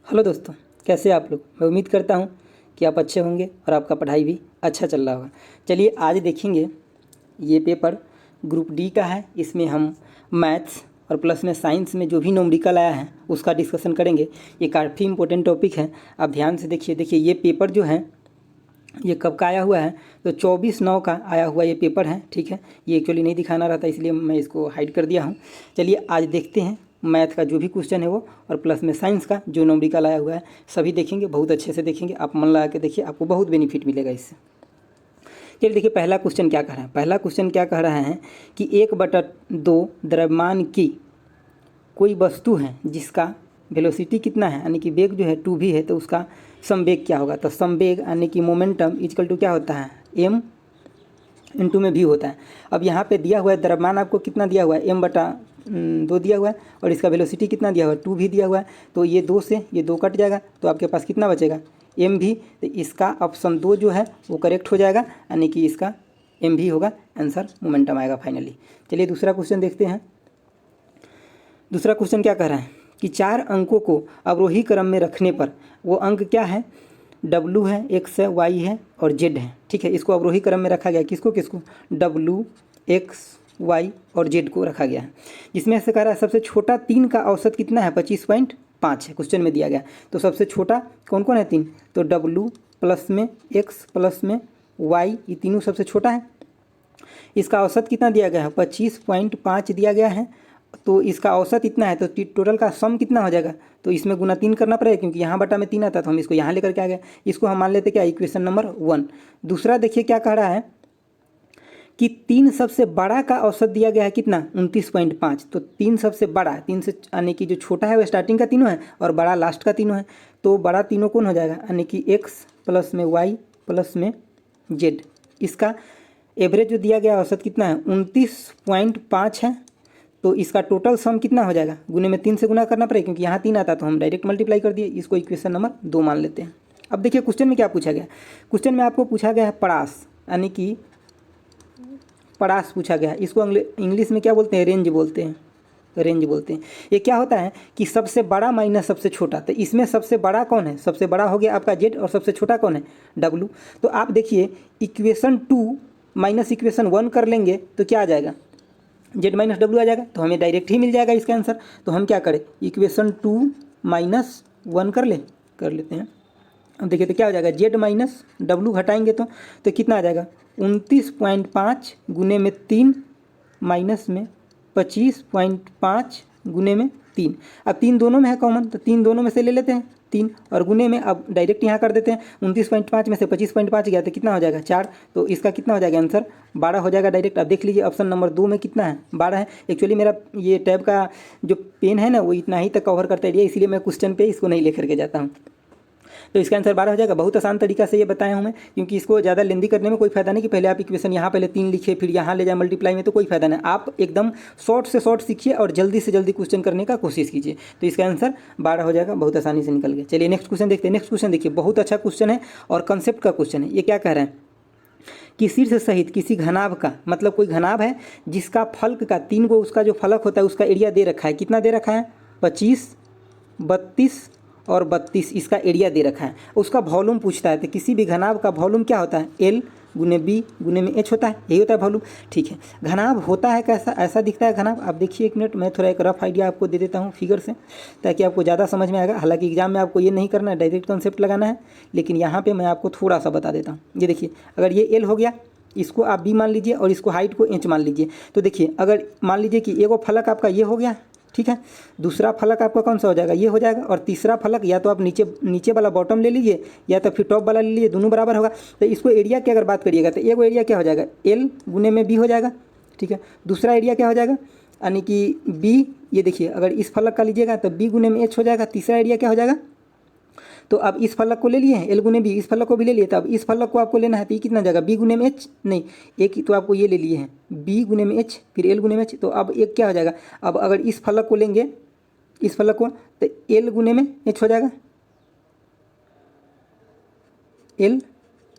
Hello दोस्तों, कैसे आप लोग। मैं उम्मीद करता हूँ कि आप अच्छे होंगे और आपका पढ़ाई भी अच्छा चल रहा होगा। चलिए आज देखेंगे ये पेपर ग्रुप डी का है। इसमें हम मैथ्स और प्लस में साइंस में जो भी न्यूमेरिकल आया है उसका डिस्कशन करेंगे। ये काफ़ी इंपॉर्टेंट टॉपिक है, आप ध्यान से देखिए ये पेपर जो है ये कब का आया हुआ है, तो 24/9 का आया हुआ ये पेपर है। ठीक है, ये एक्चुअली नहीं दिखाना रहता इसलिए मैं इसको हाइड कर दिया हूँ। चलिए आज देखते हैं मैथ का जो भी क्वेश्चन है वो, और प्लस में साइंस का जो न्यूमेरिकल आया हुआ है सभी देखेंगे, बहुत अच्छे से देखेंगे। आप मन लगा के देखिए, आपको बहुत बेनिफिट मिलेगा इससे। चलिए देखिए पहला क्वेश्चन क्या कह रहा है। पहला क्वेश्चन क्या कह रहा है कि 1/2 द्रव्यमान की कोई वस्तु है जिसका वेलोसिटी कितना है, यानी कि वेग जो है 2v है, तो उसका संवेग क्या होगा। तो संवेग यानी कि मोमेंटम इक्वल टू क्या होता है, m इंटू में v होता है। अब यहाँ पे दिया हुआ है द्रव्यमान आपको कितना दिया हुआ है, m/2 दिया हुआ है, और इसका वेलोसिटी कितना दिया हुआ है, 2v दिया हुआ है। तो ये 2 से ये 2 कट जाएगा, तो आपके पास कितना बचेगा, mv। तो इसका ऑप्शन 2 जो है वो करेक्ट हो जाएगा, यानी कि इसका mv होगा, आंसर मोमेंटम आएगा फाइनली। चलिए दूसरा क्वेश्चन देखते हैं। दूसरा क्वेश्चन क्या कह रहा है कि 4 अंकों को अवरोही क्रम में रखने पर वो अंक क्या है, W है, X है, Y है और Z है। ठीक है, इसको अवरोही क्रम में रखा गया, किसको किसको, W, X, Y और Z को रखा गया है। जिसमें से कह रहा है सबसे छोटा 3 का औसत कितना है, 25.5 है, क्वेश्चन में दिया गया। तो सबसे छोटा कौन कौन है 3, तो W प्लस में X प्लस में Y, ये तीनों सबसे छोटा है। इसका औसत कितना दिया गया है, 25.5 दिया गया है। तो इसका औसत इतना है, तो टोटल का सम कितना हो जाएगा, तो इसमें गुना 3 करना पड़ेगा, क्योंकि यहाँ बटा में 3 आता है, तो हम इसको यहाँ लेकर के आ गए। इसको हम मान लेते क्या, इक्वेशन नंबर 1। दूसरा देखिए क्या कह रहा है कि 3 सबसे बड़ा का औसत दिया गया है कितना, 29.5। तो 3 सबसे बड़ा, 3 से यानी कि जो छोटा है वो स्टार्टिंग का तीनों है और बड़ा लास्ट का तीनों है। तो बड़ा तीनों कौन हो जाएगा, यानी कि X प्लस में Y प्लस में Z। इसका एवरेज जो दिया गया औसत कितना है, 29.5 है। तो इसका टोटल सम कितना हो जाएगा, गुने में 3 से गुना करना पड़ेगा, क्योंकि यहाँ 3 आता तो हम डायरेक्ट मल्टीप्लाई कर दिए। इसको इक्वेशन नंबर 2 मान लेते हैं। अब देखिए क्वेश्चन में क्या पूछा गया। क्वेश्चन में आपको पूछा गया है पड़ास, यानी कि पड़ास पूछा गया है। इसको इंग्लिश में क्या बोलते हैं, रेंज बोलते हैं, रेंज बोलते हैं। ये क्या होता है कि सबसे बड़ा माइनस सबसे छोटा। तो इसमें सबसे बड़ा कौन है, सबसे बड़ा हो गया आपका Z, और सबसे छोटा कौन है, W। तो आप देखिए इक्वेशन 2 माइनस इक्वेशन 1 कर लेंगे तो क्या आ जाएगा, Z माइनस W आ जाएगा। तो हमें डायरेक्ट ही मिल जाएगा इसका आंसर। तो हम क्या करें, इक्वेशन 2 माइनस 1 कर लेते हैं। अब देखिए तो क्या हो जाएगा, Z माइनस W हटाएंगे तो कितना आ जाएगा, 29.5 गुने में 3 माइनस में 25.5 गुने में 3। अब 3 दोनों में है कॉमन, तो 3 दोनों में से ले लेते हैं 3, और गुने में अब डायरेक्ट यहाँ कर देते हैं। 29.5 में से 25.5 गया तो कितना हो जाएगा, 4। तो इसका कितना हो जाएगा आंसर, 12 हो जाएगा डायरेक्ट। अब देख लीजिए ऑप्शन नंबर 2 में कितना है, 12 है। एक्चुअली मेरा ये टैब का जो पेन है ना वो इतना ही तक कवर करता है, इसलिए मैं क्वेश्चन पे इसको नहीं लेकर के जाता हूँ। तो इसका आंसर 12 हो जाएगा। बहुत आसान तरीका से ये बताया हूँ मैं, क्योंकि इसको ज़्यादा लेंदी करने में कोई फायदा नहीं कि पहले आप इक्वेशन यहाँ पहले 3 लिखिए फिर यहाँ ले जाए मल्टीप्लाई में, तो कोई फायदा नहीं। आप एकदम शॉर्ट से शॉर्ट सीखिए और जल्दी से जल्दी क्वेश्चन करने का कोशिश कीजिए। तो इसका आंसर 12 हो जाएगा, बहुत आसानी से निकल गया। चलिए नेक्स्ट क्वेश्चन देखते हैं। नेक्स्ट क्वेश्चन देखिए, बहुत अच्छा क्वेश्चन है और कंसेप्ट का क्वेश्चन है। ये क्या कह रहे हैं कि शीर्ष सहित किसी घनाभ का, मतलब कोई घनाभ है जिसका फलक का 3 गो उसका जो फलक होता है उसका एरिया दे रखा है। कितना दे रखा है, 25, 32 और 32 इसका एरिया दे रखा है। उसका वॉल्यूम पूछता है। तो किसी भी घनाभ का वॉल्यूम क्या होता है, L गुने B गुने में H होता है, यही होता है वॉल्यूम। ठीक है, घनाभ होता है कैसा, ऐसा दिखता है घनाभ। आप देखिए एक मिनट, मैं थोड़ा एक रफ आइडिया आपको दे देता हूँ फिगर से, ताकि आपको ज़्यादा समझ में आएगा। हालांकि एग्जाम में आपको ये नहीं करना है, डायरेक्ट कॉन्सेप्ट लगाना है, लेकिन यहाँ पर मैं आपको थोड़ा सा बता देता हूँ। ये देखिए, अगर ये L हो गया, इसको आप B मान लीजिए और इसको हाइट को H मान लीजिए। तो देखिए अगर मान लीजिए कि एगो फलक आपका ये हो गया, ठीक है, दूसरा फलक आपका कौन सा हो जाएगा, ये हो जाएगा, और तीसरा फलक या तो आप नीचे वाला बॉटम ले लीजिए या तो फिर टॉप वाला ले लीजिए, दोनों बराबर होगा। तो इसको एरिया की अगर बात करिएगा तो एगो एरिया क्या हो जाएगा, L गुने में B हो जाएगा। ठीक है, दूसरा एरिया क्या हो जाएगा, यानी कि B, ये देखिए अगर इस फलक का लीजिएगा तो B गुने में H हो जाएगा। तीसरा एरिया क्या हो जाएगा, तो अब इस फलक को ले लिए हैं L गुने B, इस फलक को भी ले लिए, तो अब इस फलक को आपको लेना है तो ये कितना जाएगा, B गुने में H, नहीं एक ही तो आपको ये ले लिए हैं B गुने में H फिर L गुने में H। तो अब एक क्या हो जाएगा, अब अगर इस फलक को लेंगे, इस फलक को, तो L गुने में H हो जाएगा, L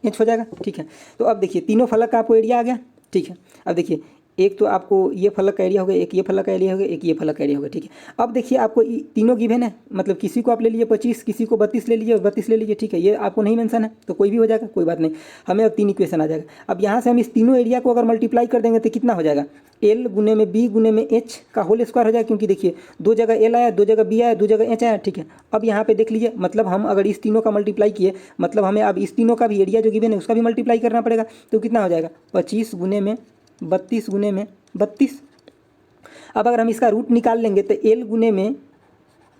H हो जाएगा। ठीक है, तो अब देखिए तीनों फलक का आपको एरिया आ गया। ठीक है, अब देखिए एक तो आपको ये फलक का एरिया होगा, एक ये फलक का एरिया होगा, एक ये फलक का एरिया होगा, ठीक है। अब देखिए आपको तीनों गिवन है, मतलब किसी को आप ले लीजिए 25, किसी को 32 ले लीजिए और 32 ले लीजिए, ठीक है। ये आपको नहीं मेंशन है तो कोई भी हो जाएगा, कोई बात नहीं। हमें अब 3 इक्वेशन आ जाएगा। अब यहाँ से हम इस तीनों एरिया को अगर मल्टीप्लाई कर देंगे तो कितना हो जाएगा, L गुने में B गुने में H का होल स्क्वायर हो जाएगा, क्योंकि देखिए 2 जगह L आया, 2 जगह B आया, 2 जगह H आया, ठीक है। अब यहाँ पे देख लीजिए, मतलब हम अगर इस तीनों का मल्टीप्लाई किए, मतलब हमें अब इस तीनों का भी एरिया जो गिवन है उसका भी मल्टीप्लाई करना पड़ेगा। तो कितना हो जाएगा 25 गुने में 32 गुने में 32। अब अगर हम इसका रूट निकाल लेंगे तो L गुने में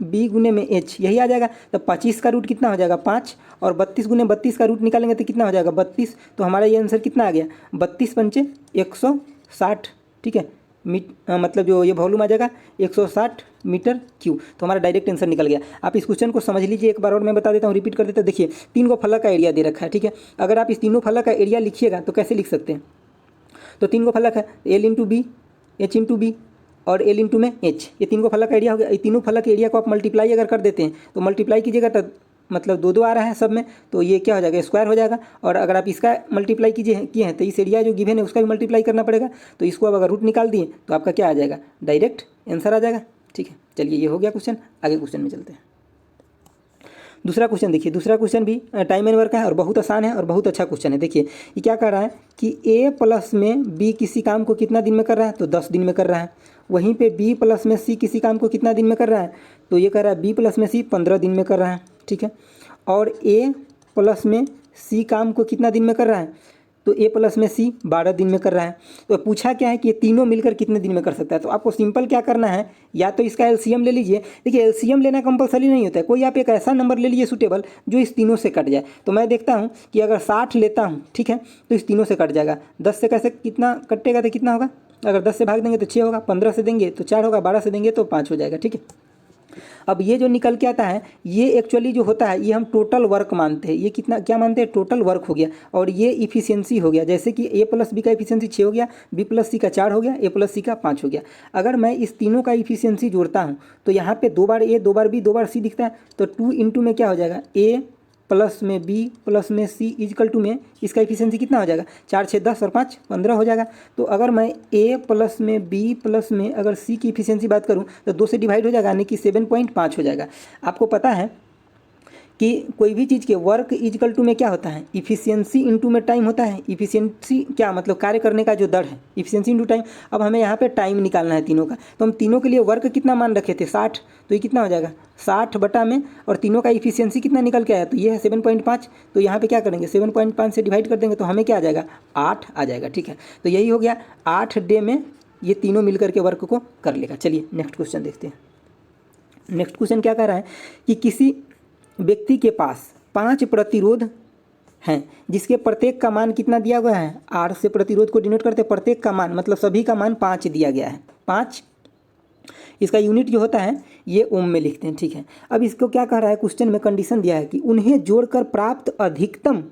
B गुने में H यही आ जाएगा। तो 25 का रूट कितना हो जाएगा 5, और 32 गुने 32 का रूट निकालेंगे तो कितना हो जाएगा 32। तो हमारा ये आंसर कितना आ गया 32 पंचे 160, ठीक है। मतलब जो ये वॉल्यूम आ जाएगा 160 मीटर क्यूब। तो हमारा डायरेक्ट आंसर निकल गया। आप इस क्वेश्चन को समझ लीजिए एक बार और मैं बता देता हूँ, रिपीट कर देता हूँ। देखिए 3 को फलक का एरिया दे रखा है, ठीक है। अगर आप इस तीनों फलक का एरिया लिखिएगा तो कैसे लिख सकते हैं, तो 3 को फलक है L into b, H into b और L इंटू में H, ये 3 को फलक का एरिया हो गया। ये तीनों फलक एरिया को आप मल्टीप्लाई अगर कर देते हैं तो मल्टीप्लाई कीजिएगा तो मतलब 2 2 आ रहा है सब में, तो ये क्या हो जाएगा स्क्वायर हो जाएगा। और अगर आप इसका मल्टीप्लाई किए हैं तो इस एरिया जो गिवन है उसका भी मल्टीप्लाई करना पड़ेगा। तो इसको अब अगर रूट निकाल दिए तो आपका क्या आ जाएगा, डायरेक्ट आंसर आ जाएगा, ठीक है। चलिए ये हो गया क्वेश्चन, आगे क्वेश्चन में चलते हैं। दूसरा क्वेश्चन देखिए, दूसरा क्वेश्चन भी टाइम एंड वर्क का है और बहुत आसान है और बहुत अच्छा क्वेश्चन है। देखिए ये क्या कर रहा है कि A प्लस में B किसी काम को कितना दिन में कर रहा है, तो 10 दिन में कर रहा है। वहीं पे B प्लस में C किसी काम को कितना दिन में कर रहा है, तो ये कर रहा है B प्लस में C 15 दिन में कर रहा है, ठीक है। और A प्लस में C काम को कितना दिन में कर रहा है, तो A प्लस में C 12 दिन में कर रहा है। तो पूछा क्या है कि ये तीनों मिलकर कितने दिन में कर सकता है। तो आपको सिंपल क्या करना है, या तो इसका एलसीएम ले लीजिए। देखिए एलसीएम लेना कंपलसरी नहीं होता है, कोई आप एक ऐसा नंबर ले लीजिए सूटेबल जो इस तीनों से कट जाए। तो मैं देखता हूँ कि अगर 60 लेता हूँ, ठीक है, तो इस तीनों से कट जाएगा। 10 से कैसे कितना कटेगा तो कितना होगा, अगर 10 से भाग देंगे तो 6 होगा, 15 से देंगे तो 4 होगा, 12 से देंगे तो 5 हो जाएगा, ठीक है। अब ये जो निकल के आता है ये एक्चुअली जो होता है ये हम टोटल वर्क मानते हैं। ये कितना क्या मानते हैं, टोटल वर्क हो गया। और ये इफिशियंसी हो गया, जैसे कि A प्लस बी का इफिशियंसी 6 हो गया, B प्लस सी का 4 हो गया, A प्लस सी का 5 हो गया। अगर मैं इस तीनों का इफिशियंसी जोड़ता हूँ तो यहाँ पे 2 बार A 2 bar B 2 bar C दिखता है। तो 2 इंटू में क्या हो जाएगा, A प्लस में B प्लस में C इजकल टू में इसका इफिशियंसी कितना हो जाएगा, 4 6 10 और 5 15 हो जाएगा। तो अगर मैं A प्लस में B प्लस में अगर C की इफिशियंसी बात करूं तो 2 से डिवाइड हो जाएगा, यानी कि 7.5 हो जाएगा। आपको पता है कि कोई भी चीज़ के वर्क इजकल टू में क्या होता है, इफिशियंसी इनटू में टाइम होता है। इफिशियंसी क्या मतलब कार्य करने का जो दर है, इफिशियंसी इनटू टाइम। अब हमें यहाँ पे टाइम निकालना है तीनों का, तो हम तीनों के लिए वर्क कितना मान रखे थे 60, तो ये कितना हो जाएगा 60 बटा में, और तीनों का इफिशियंसी कितना निकल के आया, तो ये है 7.5। तो यहाँ पे क्या करेंगे 7.5 से डिवाइड कर देंगे तो हमें क्या आ जाएगा 8 आ जाएगा, ठीक है। तो यही हो गया 8 डे में ये तीनों मिलकर के वर्क को कर लेगा। चलिए नेक्स्ट क्वेश्चन देखते हैं। नेक्स्ट क्वेश्चन क्या कह रहा है कि किसी व्यक्ति के पास 5 प्रतिरोध हैं जिसके प्रत्येक का मान कितना दिया गया है, R से प्रतिरोध को डिनोट करते हैं, प्रत्येक का मान मतलब सभी का मान 5 दिया गया है। 5 इसका यूनिट जो होता है ये ओम में लिखते हैं, ठीक है। अब इसको क्या कह रहा है, क्वेश्चन में कंडीशन दिया है कि उन्हें जोड़कर प्राप्त अधिकतम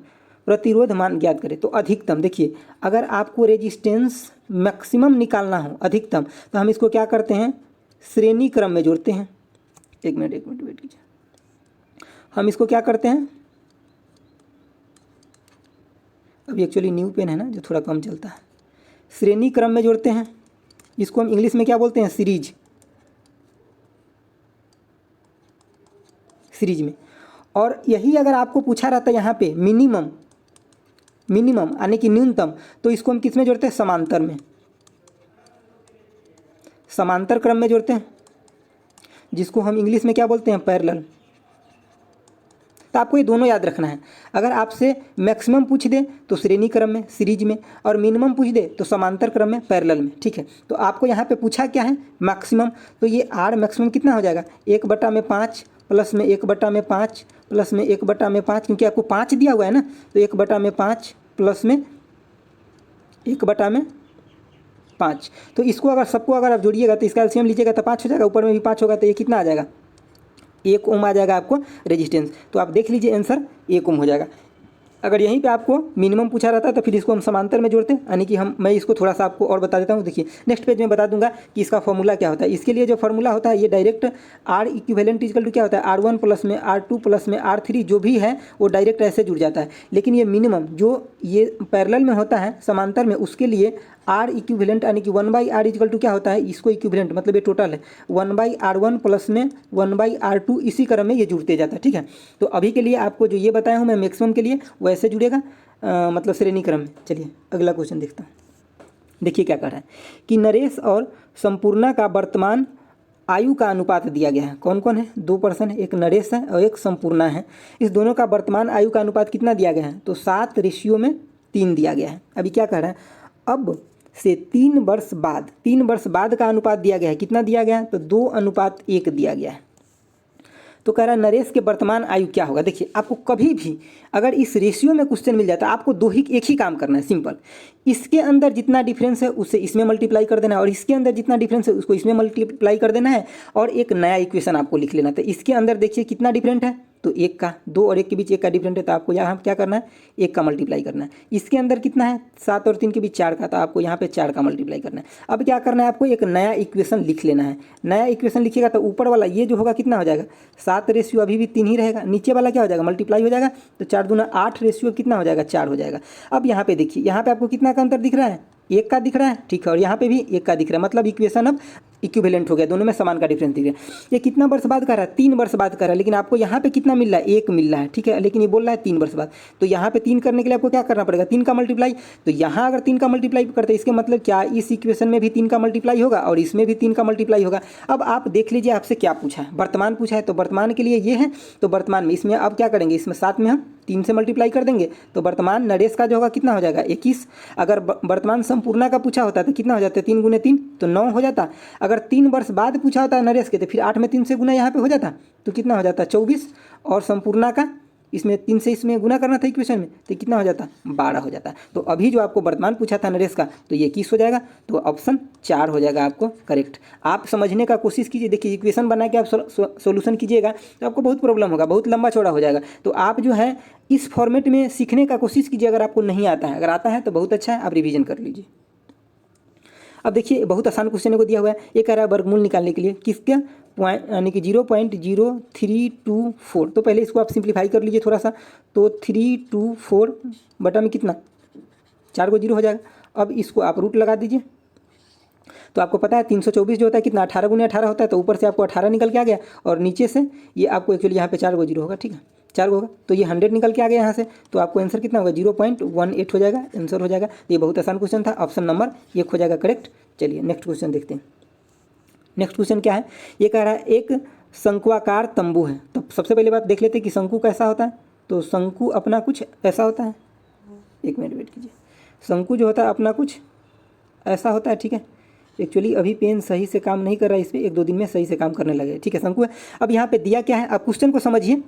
प्रतिरोध मान ज्ञात करें। तो अधिकतम देखिए, अगर आपको रेजिस्टेंस मैक्सिमम निकालना हो अधिकतम, तो हम इसको क्या करते हैं श्रेणी क्रम में जोड़ते हैं। एक मिनट वेट कीजिए, हम इसको क्या करते हैं, अभी एक्चुअली न्यू पेन है ना जो थोड़ा कम चलता है, श्रेणी क्रम में जोड़ते हैं। इसको हम इंग्लिश में क्या बोलते हैं, सीरीज में। और यही अगर आपको पूछा रहता है यहाँ पे मिनिमम यानी कि न्यूनतम, तो इसको हम किस में जोड़ते हैं, समांतर में, समांतर क्रम में जोड़ते हैं, जिसको हम इंग्लिश में क्या बोलते हैं, पैरेलल। तो आपको ये दोनों याद रखना है। अगर आपसे मैक्सिमम पूछ दे तो श्रेणी क्रम में सीरीज में, और मिनिमम पूछ दे तो समांतर क्रम में पैरेलल में, ठीक है। तो आपको यहाँ पे पूछा क्या है, मैक्सिमम। तो ये R मैक्सिमम कितना हो जाएगा 1/5 प्लस में 1/5 प्लस में 1/5, क्योंकि आपको 5 दिया हुआ है ना, तो 1/5 प्लस में 1/5। तो इसको अगर सबको अगर आप जोड़िएगा तो इसका एलसीएम लीजिएगा तो 5 हो जाएगा, ऊपर में भी 5 होगा, तो ये कितना आ जाएगा 1 ओम आ जाएगा आपको रेजिस्टेंस। तो आप देख लीजिए आंसर 1 ओम हो जाएगा। अगर यहीं पे आपको मिनिमम पूछा रहता है तो फिर इसको हम समांतर में जोड़ते हैं, यानी कि मैं इसको थोड़ा सा आपको और बता देता हूँ। देखिए नेक्स्ट पेज में बता दूंगा कि इसका फॉर्मूला क्या होता है। इसके लिए जो फॉर्मूला होता है ये direct R equivalent equal to क्या होता है, R1 प्लस में R2 प्लस में R3 जो भी है वो डायरेक्ट ऐसे जुड़ जाता है। लेकिन ये मिनिमम जो ये पैरेलल में होता है समांतर में, उसके लिए आर इक्विवेलेंट यानी कि 1/r इक्वल टू क्या होता है, इसको इक्विवेलेंट मतलब ये टोटल है 1/r1 प्लस में 1/r2, इसी क्रम में ये जुड़ते जाता है। ठीक है, तो अभी के लिए आपको जो ये बताया हूँ मैं मैक्सिमम के लिए वैसे जुड़ेगा मतलब श्रेणी क्रम में। चलिए अगला क्वेश्चन देखता हूँ। देखिए क्या कह रहा है कि नरेश और संपूर्णा का वर्तमान आयु का अनुपात दिया गया है। कौन कौन है, 2 पर्सन है, एक नरेश है और एक संपूर्णा है। इस दोनों का वर्तमान आयु का अनुपात कितना दिया गया है, तो 7:3 दिया गया है। अभी क्या कह रहा है, अब से 3 वर्ष बाद का अनुपात दिया गया है। कितना दिया गया है, तो 2:1 दिया गया है। तो कह रहा है नरेश के वर्तमान आयु क्या होगा। देखिए आपको कभी भी अगर इस रेशियो में क्वेश्चन मिल जाता है, आपको एक ही काम करना है, सिंपल। इसके अंदर जितना डिफरेंस है उससे इसमें मल्टीप्लाई कर देना है और इसके अंदर जितना डिफरेंस है उसको इसमें मल्टीप्लाई कर देना है और एक नया इक्वेशन आपको लिख लेना था। इसके अंदर देखिए कितना डिफरेंट है, तो 1 का, 2 और 1 के बीच 1 का डिफरेंट है, तो आपको यहाँ क्या करना है, 1 का मल्टीप्लाई करना है। इसके अंदर कितना है, 7 और 3 के बीच 4 का, तो आपको यहाँ पे 4 का मल्टीप्लाई करना है। अब क्या करना है, आपको एक नया इक्वेशन लिख लेना है। नया इक्वेशन लिखिएगा तो ऊपर वाला ये जो होगा कितना हो जाएगा, 7 रेशियो अभी भी 3 ही रहेगा, नीचे वाला क्या हो जाएगा, मल्टीप्लाई हो जाएगा, तो 4 दूना 8 रेशियो कितना हो जाएगा, 4 हो जाएगा। अब यहाँ पे देखिए, यहाँ पे आपको कितना का अंतर दिख रहा है, 1 का दिख रहा है, ठीक है, और यहाँ पे भी 1 का दिख रहा है, मतलब इक्वेशन अब इक्विवेलेंट हो गया, दोनों में समान का डिफरेंस दिख रहा है। ये कितना वर्ष बाद कर रहा है, 3 वर्ष बाद कर रहा है, लेकिन आपको यहाँ पे कितना मिल रहा है, 1 मिल रहा है, ठीक है, लेकिन ये बोल रहा है 3 वर्ष बाद। तो यहाँ पे 3 करने के लिए आपको क्या करना पड़ेगा, 3 का मल्टीप्लाई। तो यहाँ अगर 3 का मल्टीप्लाई करते हैं, इसके मतलब क्या, इस इक्वेशन में भी 3 का मल्टीप्लाई होगा और इसमें भी 3 का मल्टीप्लाई होगा। अब आप देख लीजिए आपसे क्या पूछा है, वर्तमान पूछा है, तो वर्तमान के लिए ये है, तो वर्तमान में इसमें अब क्या करेंगे, इसमें साथ में हम 3 से मल्टीप्लाई कर देंगे, तो वर्तमान नरेश का जो होगा कितना हो जाएगा, 21। अगर वर्तमान संपूर्णा का पूछा होता तो कितना हो जाता है, 3 गुने 3 तो 9 हो जाता। अगर 3 वर्ष बाद पूछा होता है नरेश के, तो फिर 8 में 3 से गुना यहाँ पे हो जाता, तो कितना हो जाता, 24। और संपूर्णा का इसमें 3 से इसमें गुना करना था इक्वेशन में, तो कितना हो जाता, 12 हो जाता। तो अभी जो आपको वर्तमान पूछा था नरेश का, तो ये 21 हो जाएगा, तो ऑप्शन 4 हो जाएगा आपको करेक्ट। आप समझने का कोशिश कीजिए, देखिए इक्वेशन बना के आप सोल्यूशन कीजिएगा तो आपको बहुत प्रॉब्लम होगा, बहुत लंबा चौड़ा हो जाएगा। तो आप जो है इस फॉर्मेट में सीखने का कोशिश कीजिए। अगर आपको नहीं आता है, अगर आता है तो बहुत अच्छा है, आप रिवीजन कर लीजिए। अब देखिए बहुत आसान क्वेश्चन को दिया हुआ है, ये कह रहा है वर्गमूल निकालने के लिए किसके पॉइंट यानी कि 0.0324। तो पहले इसको आप सिंप्लीफाई कर लीजिए थोड़ा सा, तो 324 बटा में कितना, 4 को 0 हो जाएगा। अब इसको आप रूट लगा दीजिए, तो आपको पता है 324 जो होता है कितना, 18 गुने 18 होता है, तो ऊपर से आपको 18 निकल के आ गया और नीचे से ये आपको एक्चुअली यहाँ पे 4 को 0 होगा, ठीक है, 4 होगा, तो ये 100 निकल के आ गया यहाँ से, तो आपको आंसर कितना होगा, 0.18 हो जाएगा, आंसर हो जाएगा। ये बहुत आसान क्वेश्चन था, ऑप्शन नंबर 1 हो जाएगा करेक्ट। चलिए नेक्स्ट क्वेश्चन देखते हैं। नेक्स्ट क्वेश्चन क्या है, ये कह रहा है एक शंक्वाकार तंबू है। तो सबसे पहले बात देख लेते हैं कि शंकु कैसा होता है। तो शंकु अपना कुछ ऐसा होता है, एक मिनट वेट कीजिए, शंकु जो होता है अपना कुछ ऐसा होता है, ठीक है। एक्चुअली अभी पेन सही से काम नहीं कर रहा है, इस पर 1-2 दिन में सही से काम करने लगे, ठीक है, शंकु है। अब यहाँ पे दिया क्या है, आप क्वेश्चन को समझिए,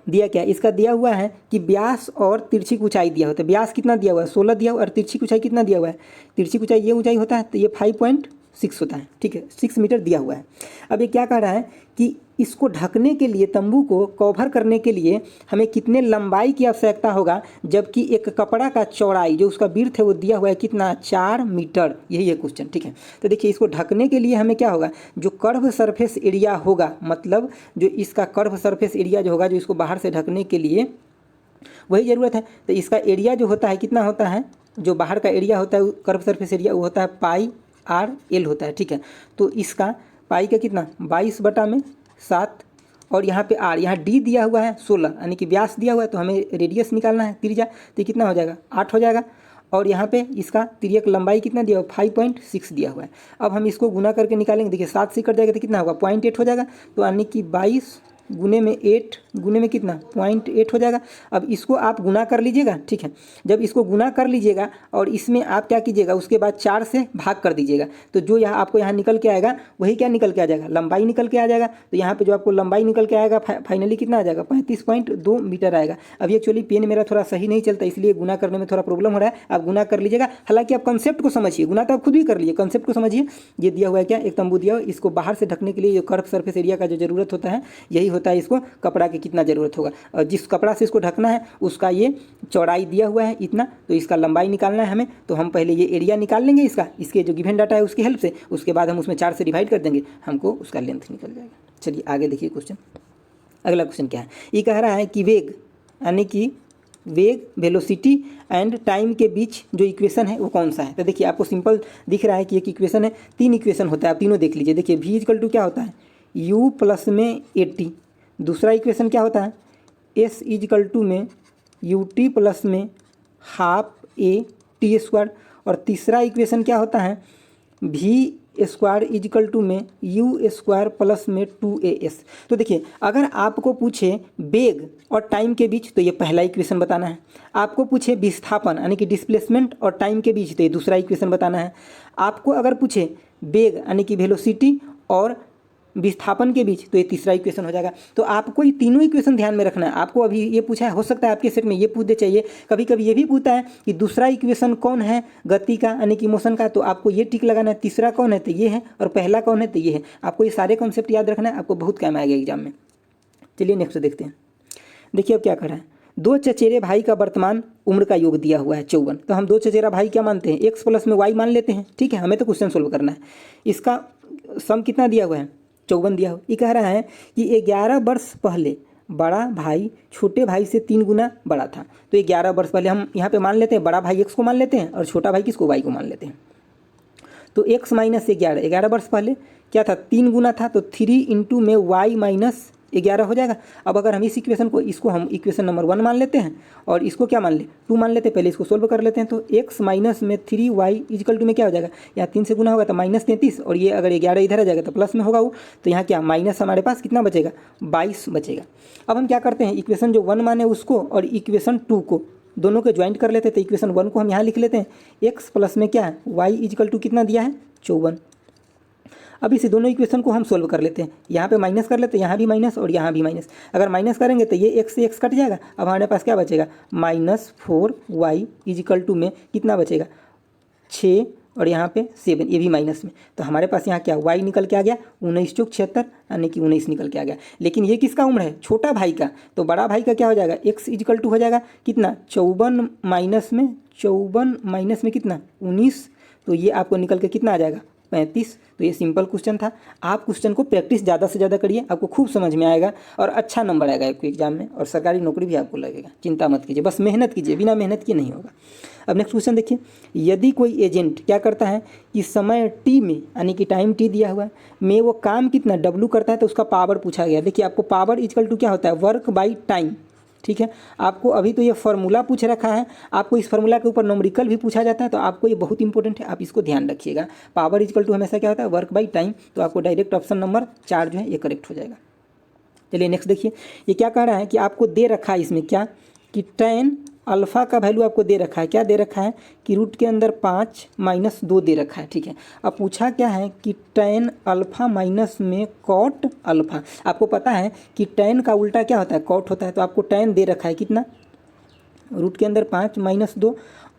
दिया क्या है, इसका दिया हुआ है कि व्यास और तिरछी ऊंचाई दिया होता है। व्यास कितना दिया हुआ है, 16 दिया हुआ, और तिरछी ऊंचाई कितना दिया हुआ है, तिरछी ऊंचाई ये ऊंचाई होता है, तो ये 5.6 होता है, ठीक है, 6 मीटर दिया हुआ है। अब ये क्या कह रहा है कि इसको ढकने के लिए, तंबू को कवर करने के लिए हमें कितने लंबाई की आवश्यकता होगा, जबकि एक कपड़ा का चौड़ाई जो उसका विड्थ है वो दिया हुआ है कितना, 4 मीटर। यही है क्वेश्चन, ठीक है। तो देखिए इसको ढकने के लिए हमें क्या होगा, जो कर्व सरफेस एरिया होगा, मतलब जो इसका कर्व सरफेस एरिया जो होगा, जो इसको बाहर से ढकने के लिए वही ज़रूरत है। तो इसका एरिया जो होता है कितना होता है, जो बाहर का एरिया होता है कर्व सरफेस एरिया, वो होता है πr/l होता है, ठीक है। तो इसका पाई का कितना, 22/7, और यहाँ पे r, यहाँ d दिया हुआ है 16, यानी कि व्यास दिया हुआ है, तो हमें रेडियस निकालना है, त्रिज्या, तो कितना हो जाएगा, 8 हो जाएगा। और यहाँ पे इसका तिर्यक लंबाई कितना दिया हुआ, 5.6 दिया हुआ है। अब हम इसको गुना करके निकालेंगे, देखिए 7 से कट जाएगा तो कितना होगा, 0.8 हो जाएगा। तो यानी कि 22 गुने में 8 गुने में कितना, 0.8 हो जाएगा। अब इसको आप गुना कर लीजिएगा, ठीक है। जब इसको गुना कर लीजिएगा और इसमें आप क्या कीजिएगा, उसके बाद 4 से भाग कर दीजिएगा, तो जो यहाँ आपको यहाँ निकल के आएगा वही क्या निकल के आ जाएगा, लंबाई निकल के आ जाएगा। तो यहाँ पे जो आपको लंबाई निकल के आएगा फाइनली कितना आ जाएगा, 35.2 मीटर आएगा। अब एक्चुअली पेन मेरा थोड़ा सही नहीं चलता, इसलिए गुना करने में थोड़ा प्रॉब्लम हो रहा है। आप गुना कर लीजिएगा, हालांकि आप कंसेप्ट को समझिए, गुना तो आप खुद भी कर लीजिए, कंसेप्ट को समझिए। ये दिया हुआ है क्या, एक तंबू दिया हुआ, इसको बाहर से ढकने के लिए जो कर्व सरफेस एरिया का जो जरूरत होता है, यही होता है इसको कपड़ा की कितना ज़रूरत होगा, और जिस कपड़ा से इसको ढकना है उसका ये चौड़ाई दिया हुआ है इतना, तो इसका लंबाई निकालना है हमें। तो हम पहले ये एरिया निकाल लेंगे इसका, इसके जो गिवन डाटा है उसकी हेल्प से, उसके बाद हम उसमें 4 से डिवाइड कर देंगे, हमको उसका लेंथ निकल जाएगा। चलिए आगे देखिए क्वेश्चन। अगला क्वेश्चन क्या है, ये कह रहा है कि वेग यानी कि वेग, वेलोसिटी एंड टाइम के बीच जो इक्वेशन है वो कौन सा है। तो देखिए आपको सिंपल दिख रहा है कि एक इक्वेशन है, 3 इक्वेशन होता है, आप तीनों देख लीजिए। देखिए v इक्वल टू क्या होता है, u प्लस में at, दूसरा इक्वेशन क्या होता है, s इक्वल टू में ut प्लस में हाफ a t स्क्वायर, और तीसरा इक्वेशन क्या होता है, v स्क्वायर इजिकल टू में u स्क्वायर प्लस में 2as। तो देखिए अगर आपको पूछे वेग और टाइम के बीच तो ये पहला इक्वेशन बताना है, आपको पूछे विस्थापन यानी कि डिस्प्लेसमेंट और टाइम के बीच तो ये दूसरा इक्वेशन बताना है, आपको अगर पूछे वेग यानी कि वेलोसिटी और विस्थापन के बीच तो ये तीसरा इक्वेशन हो जाएगा। तो आपको ये तीनों इक्वेशन ध्यान में रखना है। आपको अभी ये पूछा है, हो सकता है आपके सेट में ये पूछ दे चाहिए, कभी कभी ये भी पूछता है कि दूसरा इक्वेशन कौन है गति का यानी कि मोशन का, तो आपको ये टिक लगाना है, तीसरा कौन है तो ये है, और पहला कौन है तो ये है। आपको ये सारे कॉन्सेप्ट याद रखना है, आपको बहुत काम आएगा एग्जाम में। चलिए नेक्स्ट देखते हैं। देखिए अब क्या कर रहा है, 2 चचेरे भाई का वर्तमान उम्र का योग दिया हुआ है 54। तो हम 2 चचेरा भाई क्या मानते हैं, x प्लस में y मान लेते हैं, ठीक है। हमें तो क्वेश्चन सोल्व करना है। इसका सम कितना दिया हुआ है, 54 दिया हुआ। ये कह रहा है कि 11 वर्ष पहले बड़ा भाई छोटे भाई से 3 गुना बड़ा था। तो 11 वर्ष पहले हम यहाँ पे मान लेते हैं, बड़ा भाई x को मान लेते हैं और छोटा भाई किसको, y को मान लेते हैं। तो x माइनस 11, 11 वर्ष पहले क्या था, 3 गुना था, तो 3 इंटू में y माइनस 11 हो जाएगा। अब अगर हम इस इक्वेशन को, इसको हम इक्वेशन नंबर 1 मान लेते हैं और इसको क्या मान ले, 2 मान लेते हैं। पहले इसको सोल्व कर लेते हैं। तो x माइनस में 3y इजिकल टू में क्या हो जाएगा, यहाँ 3 से गुना होगा तो माइनस 33, और ये अगर 11 इधर आ जाएगा तो प्लस में होगा वो, तो यहाँ क्या माइनस हमारे पास कितना बचेगा, 22 बचेगा। अब हम क्या करते हैं, इक्वेशन जो 1 माने उसको और इक्वेशन 2 को दोनों को ज्वाइंट कर लेते हैं। तो इक्वेशन 1 को हम यहाँ लिख लेते हैं, x प्लस में क्या है, y इजिकल टू कितना दिया है, 54। अब इसे दोनों इक्वेशन को हम सोल्व कर लेते हैं, यहाँ पे माइनस कर लेते हैं, यहाँ भी माइनस और यहाँ भी माइनस। अगर माइनस करेंगे तो ये x से x कट जाएगा। अब हमारे पास क्या बचेगा, -4y इजिकल टू में कितना बचेगा, 6 और यहाँ पे 7, ये भी माइनस में। तो हमारे पास यहाँ क्या y निकल के आ गया 19 चौक 76 यानी कि 19 निकल के आ गया। लेकिन ये किसका उम्र है, छोटा भाई का। तो बड़ा भाई का क्या हो जाएगा, x इजिकल टू हो जाएगा कितना, 54 माइनस में कितना 19, तो ये आपको निकल के कितना आ जाएगा 35। तो ये सिंपल क्वेश्चन था। आप क्वेश्चन को प्रैक्टिस ज़्यादा से ज़्यादा करिए, आपको खूब समझ में आएगा और अच्छा नंबर आएगा आपको एग्जाम में, और सरकारी नौकरी भी आपको लगेगा। चिंता मत कीजिए, बस मेहनत कीजिए, बिना मेहनत किए नहीं होगा। अब नेक्स्ट क्वेश्चन देखिए, यदि कोई एजेंट क्या करता है कि समय t में यानी कि टाइम t दिया हुआ है में वो काम कितना w करता है, तो उसका पावर पूछा गया। देखिए आपको पावर इक्वल टू क्या होता है, वर्क बाई टाइम, ठीक है। आपको अभी तो ये फार्मूला पूछ रखा है, आपको इस फार्मूला के ऊपर न्यूमेरिकल भी पूछा जाता है, तो आपको ये बहुत इंपॉर्टेंट है, आप इसको ध्यान रखिएगा। पावर इक्वल टू हमेशा क्या होता है, वर्क बाई टाइम। तो आपको डायरेक्ट ऑप्शन नंबर 4 जो है ये करेक्ट हो जाएगा। चलिए नेक्स्ट देखिए, ये क्या कह रहा है कि आपको दे रखा है इसमें क्या, कि tan अल्फ़ा का वैल्यू आपको दे रखा है, क्या दे रखा है कि रूट के अंदर 5 माइनस 2 दे रखा है, ठीक है। अब पूछा क्या है कि tan अल्फ़ा माइनस में कॉट अल्फ़ा। आपको पता है कि tan का उल्टा क्या होता है, कॉट होता है। तो आपको tan दे रखा है कितना, रूट के अंदर 5 माइनस 2,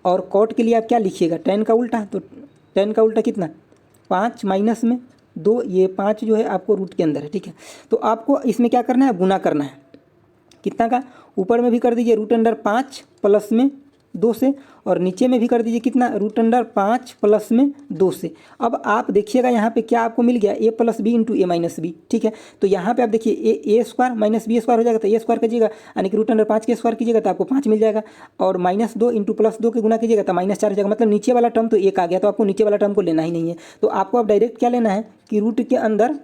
और कॉट के लिए आप क्या लिखिएगा, tan का उल्टा। तो tan का उल्टा कितना, 5 माइनस में 2, ये 5 जो है आपको रूट के अंदर है, ठीक है। तो आपको इसमें क्या करना है, गुना करना है, कितना का, ऊपर में भी कर दीजिए रूट अंडर 5 प्लस में 2 से, और नीचे में भी कर दीजिए कितना, रूट अंडर 5 प्लस में 2 से। अब आप देखिएगा यहाँ पे क्या आपको मिल गया, a plus b into a minus b, ठीक है। तो यहाँ पे आप देखिए a square minus b square हो जाएगा, तो ए स्क्वायर कीजिएगा यानी कि रूट अंडर 5 के स्क्वायर कीजिएगा तो आपको 5 मिल जाएगा, और -2 इंटू +2 के गुना कीजिएगा तो -4 हो जाएगा। मतलब नीचे वाला टर्म तो 1 आ गया, तो आपको नीचे वाला टर्म को लेना ही नहीं है। तो आपको अब डायरेक्ट क्या लेना है कि रूट के अंदर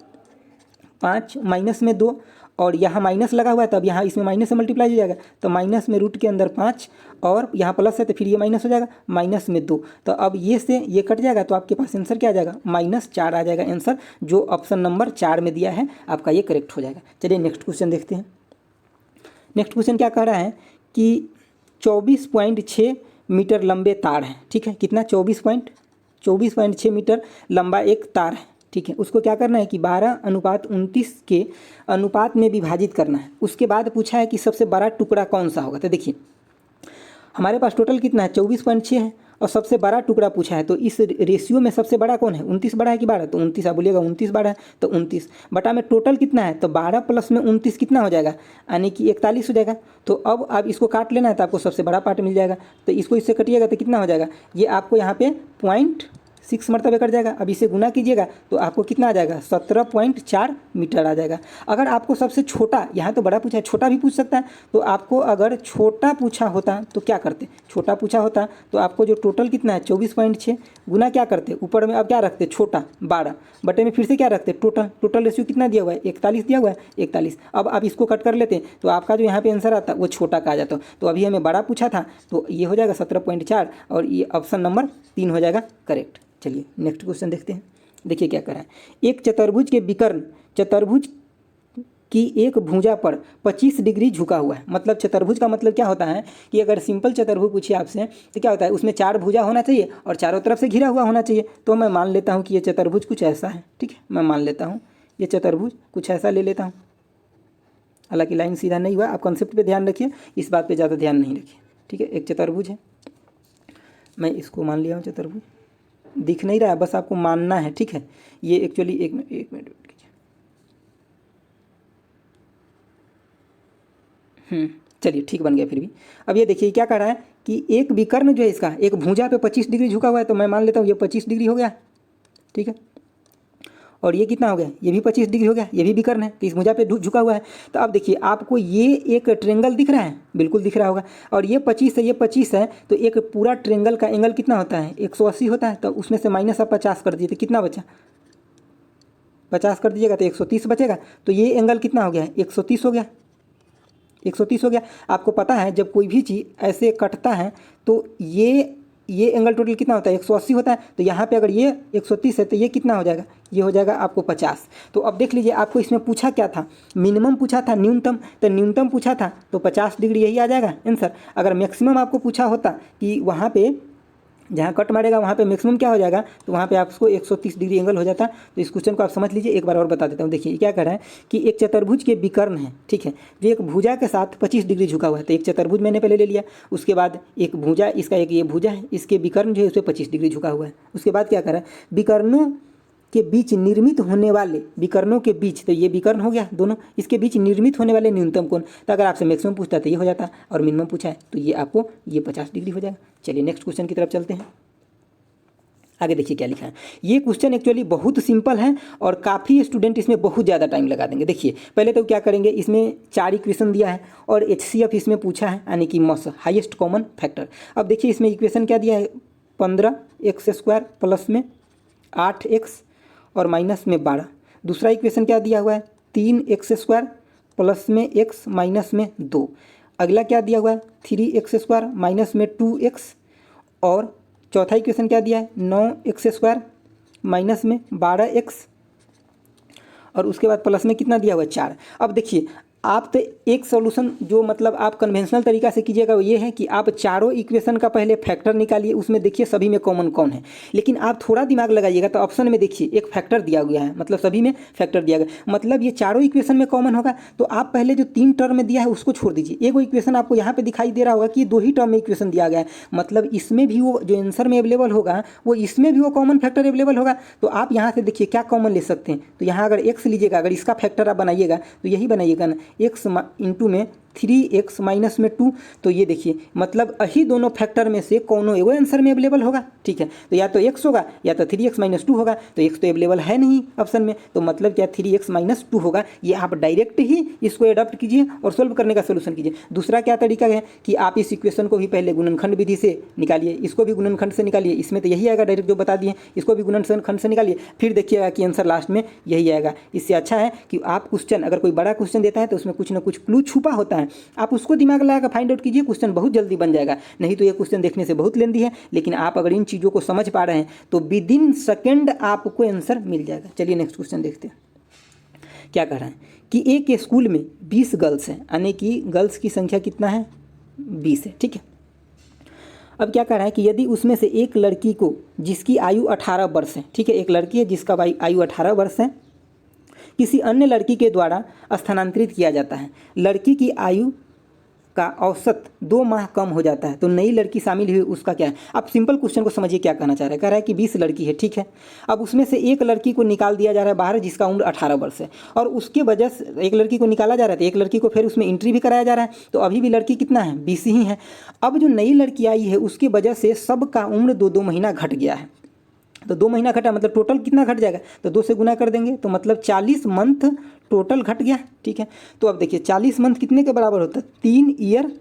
5 माइनस में 2, और यहाँ माइनस लगा हुआ है, तब यहाँ इसमें माइनस से मल्टीप्लाई हो जाएगा, तो माइनस में रूट के अंदर 5, और यहाँ प्लस है तो फिर ये माइनस हो जाएगा, माइनस में 2। तो अब ये से ये कट जाएगा, तो आपके पास आंसर क्या आ जाएगा, -4 आ जाएगा आंसर, जो ऑप्शन नंबर 4 में दिया है आपका ये करेक्ट हो जाएगा। चलिए नेक्स्ट क्वेश्चन देखते हैं। नेक्स्ट क्वेश्चन क्या कह रहा है कि 24.6 मीटर लंबे तार हैं, ठीक है। कितना, 24.6 मीटर लंबा एक तार है, ठीक है। उसको क्या करना है कि 12:29 के अनुपात में विभाजित करना है। उसके बाद पूछा है कि सबसे बड़ा टुकड़ा कौन सा होगा। तो देखिए हमारे पास टोटल कितना है, 24.6 है, और सबसे बड़ा टुकड़ा पूछा है। तो इस रेशियो में सबसे बड़ा कौन है, 29 बड़ा है कि 12, तो 29 आप बोलिएगा 29 बड़ा है, तो 29 बटा में टोटल कितना है, तो 12 प्लस में 29 कितना हो जाएगा, यानी कि 41 हो जाएगा। तो अब आप इसको काट लेना है तो आपको सबसे बड़ा पार्ट मिल जाएगा। तो इसको इससे कटिएगा तो कितना हो जाएगा, ये आपको यहाँ पे 6 मरतबे कट जाएगा। अब इसे गुना कीजिएगा तो आपको कितना आ जाएगा, 17.4 मीटर आ जाएगा। अगर आपको सबसे छोटा, यहाँ तो बड़ा पूछा है, छोटा भी पूछ सकता है, तो आपको अगर छोटा पूछा होता तो क्या करते, छोटा पूछा होता तो आपको जो टोटल कितना है 24.6 गुना क्या करते, ऊपर में अब क्या रखते, छोटा 12 बटे में फिर से क्या रखते, टोटल रेशियो कितना दिया हुआ है, 41 दिया हुआ है, 41। अब आप इसको कट कर लेते हैं तो आपका जो यहाँ पे आंसर आता वो छोटा का आ जाता। तो अभी हमें बड़ा पूछा था तो ये हो जाएगा 17.4 और ये ऑप्शन नंबर 3 हो जाएगा करेक्ट। चलिए नेक्स्ट क्वेश्चन देखते हैं। देखिए क्या करा है, एक चतुर्भुज के विकर्ण चतुर्भुज की एक भुजा पर 25 डिग्री झुका हुआ है। मतलब चतुर्भुज का मतलब क्या होता है कि अगर सिंपल चतुर्भुज पूछे आपसे तो क्या होता है, उसमें 4 भुजा होना चाहिए और चारों तरफ से घिरा हुआ होना चाहिए। तो मैं मान लेता हूँ कि ये चतुर्भुज कुछ ऐसा है, ठीक है, मैं मान लेता हूँ ये चतुर्भुज कुछ ऐसा ले लेता हूँ। हालांकि लाइन सीधा नहीं हुआ, आप कॉन्सेप्ट पे ध्यान रखिए, इस बात पे ज़्यादा ध्यान नहीं रखिए, ठीक है। एक चतुर्भुज है, मैं इसको मान लिया हूँ चतुर्भुज, दिख नहीं रहा है, बस आपको मानना है, ठीक है। ये एक्चुअली एक मिनट चलिए ठीक बन गया फिर भी। अब ये देखिए क्या कह रहा है कि एक विकर्ण जो है इसका एक भुजा पे 25 डिग्री झुका हुआ है, तो मैं मान लेता हूँ ये 25 डिग्री हो गया, ठीक है। और ये कितना हो गया, ये भी 25 डिग्री हो गया, ये भी विकर्ण है तो इस भुजा पे झुका हुआ है। तो अब देखिए आपको ये एक ट्रेंगल दिख रहा है, बिल्कुल दिख रहा होगा, और ये 25 है, ये 25 है, तो एक पूरा ट्रेंगल का एंगल कितना होता है, 180 होता है। तो उसमें से माइनस आप 50 कर दीजिए तो कितना बचा, 50 कर दीजिएगा तो 130 बचेगा। तो ये एंगल कितना हो गया, 130 हो गया, 130 हो गया। आपको पता है जब कोई भी चीज़ ऐसे कटता है तो ये एंगल टोटल कितना होता है, 180 होता है। तो यहाँ पे अगर ये 130 है तो ये कितना हो जाएगा, ये हो जाएगा आपको 50। तो अब देख लीजिए आपको इसमें पूछा क्या था, मिनिमम पूछा था न्यूनतम, तो न्यूनतम पूछा था तो 50 डिग्री यही आ जाएगा आंसर। अगर मैक्सिमम आपको पूछा होता कि वहाँ पे जहाँ कट मारेगा वहाँ पे मैक्सिमम क्या हो जाएगा, तो वहाँ पे आपको 130 डिग्री एंगल हो जाता। तो इस क्वेश्चन को आप समझ लीजिए, एक बार और बता देता हूँ। देखिए क्या कह रहा है कि एक चतुर्भुज के विकर्ण है, ठीक है, जो एक भुजा के साथ 25 डिग्री झुका हुआ है। तो एक चतुर्भुज मैंने पहले ले लिया, उसके बाद एक भुजा, इसका एक ये भुजा है, इसके विकर्ण जो है उस पर 25 डिग्री झुका हुआ है। उसके बाद क्या कह रहा है, विकर्णों के बीच निर्मित होने वाले, विकर्णों के बीच, तो ये विकर्ण हो गया दोनों, इसके बीच निर्मित होने वाले न्यूनतम कोण। तो अगर आपसे मैक्सिमम पूछता तो ये हो जाता, और मिनिमम पूछा है तो ये आपको ये 50 डिग्री हो जाएगा। चलिए नेक्स्ट क्वेश्चन की तरफ चलते हैं। आगे देखिए क्या लिखा है। ये क्वेश्चन एक्चुअली बहुत सिंपल है और काफ़ी स्टूडेंट इसमें बहुत ज़्यादा टाइम लगा देंगे। देखिए पहले तो क्या करेंगे, इसमें 4 इक्वेशन दिया है और HCF इसमें पूछा है, यानी कि मॉस हाईएस्ट कॉमन फैक्टर। अब देखिए इसमें इक्वेशन क्या दिया है, 15x² प्लस में 8x और माइनस में 12। दूसरा इक्वेशन क्या दिया हुआ है, 3x² प्लस में x माइनस में 2। अगला क्या दिया हुआ है, 3x² माइनस में 2x। और चौथा इक्वेशन क्या दिया है, 9x² माइनस में 12x। और उसके बाद प्लस में कितना दिया हुआ है, 4। अब देखिए आप तो एक सॉल्यूशन जो मतलब आप कन्वेंशनल तरीका से कीजिएगा वो ये है कि आप चारों इक्वेशन का पहले फैक्टर निकालिए, उसमें देखिए सभी में कॉमन कौन है। लेकिन आप थोड़ा दिमाग लगाइएगा तो ऑप्शन में देखिए एक फैक्टर दिया गया है, मतलब सभी में फैक्टर दिया गया, मतलब ये चारों इक्वेशन में कॉमन होगा। तो आप पहले जो 3 टर्म में दिया है उसको छोड़ दीजिए। एक वो इक्वेशन आपको यहाँ पर दिखाई दे रहा होगा कि 2 ही टर्म में इक्वेशन दिया गया है, मतलब इसमें भी वो जो आंसर में अवेलेबल होगा वो इसमें भी वो कॉमन फैक्टर अवेलेबल होगा। तो आप यहाँ से देखिए क्या कॉमन ले सकते हैं। तो यहाँ अगर x लीजिएगा, अगर इसका फैक्टर आप बनाइएगा तो यही बनाइएगा ना, x इंटू में 3x माइनस में 2। तो ये देखिए मतलब यही दोनों फैक्टर में से कौन एगो आंसर में अवेलेबल होगा, ठीक है। तो या तो x होगा या तो 3x माइनस 2 होगा। तो x तो अवेलेबल है नहीं ऑप्शन में, तो मतलब क्या 3x माइनस 2 होगा। ये आप डायरेक्ट ही इसको एडॉप्ट कीजिए और सोल्व करने का सोल्यूशन कीजिए। दूसरा क्या तरीका है कि आप इस इक्वेशन को भी पहले गुणनखंड विधि से निकालिए, इसको भी गुणनखंड से निकालिए, इसमें तो यही आएगा डायरेक्ट जो बता दिए, इसको भी गुणनखंड से निकालिए, फिर देखिएगा कि आंसर लास्ट में यही आएगा। इससे अच्छा है कि आप क्वेश्चन अगर कोई बड़ा क्वेश्चन देता है तो उसमें कुछ ना कुछ क्लू छुपा होता है, आप उसको दिमाग लगाकर फाइंड आउट कीजिए, क्वेश्चन बहुत जल्दी बन जाएगा। नहीं तो ये क्वेश्चन देखने से बहुत लेंदी है, लेकिन आप अगर इन चीज़ों को समझ पा रहे हैं तो विद इन सेकेंड आपको आंसर मिल जाएगा। चलिए नेक्स्ट क्वेश्चन देखते हैं क्या कह रहा है कि एक स्कूल में 20 गर्ल्स हैं, यानी कि गर्ल्स की संख्या कितना है, 20 है, ठीक है। अब क्या कह रहा है कि यदि उसमें से एक लड़की को जिसकी आयु 18 वर्ष है, ठीक है, एक लड़की है जिसका आयु 18 वर्ष है, किसी अन्य लड़की के द्वारा स्थानांतरित किया जाता है, लड़की की आयु का औसत 2 माह कम हो जाता है, तो नई लड़की शामिल हुई, उसका क्या है। आप सिंपल क्वेश्चन को समझिए क्या कहना चाह रहा है। कह रहा है कि 20 लड़की है, ठीक है। अब उसमें से एक लड़की को निकाल दिया जा रहा है बाहर जिसका उम्र 18 वर्ष है, और उसके वजह से एक लड़की को निकाला जा रहा है, एक लड़की को फिर उसमें एंट्री भी कराया जा रहा है, तो अभी भी लड़की कितना है, 20 ही है। अब जो नई लड़की आई है उसकी वजह से सबका उम्र 2-2 महीना घट गया है। तो 2 महीना घटा मतलब टोटल कितना घट जाएगा, तो 2 से गुना कर देंगे तो मतलब 40 मंथ टोटल घट गया। ठीक है, तो अब देखिए 40 मंथ कितने के बराबर होता है, 3 ईयर,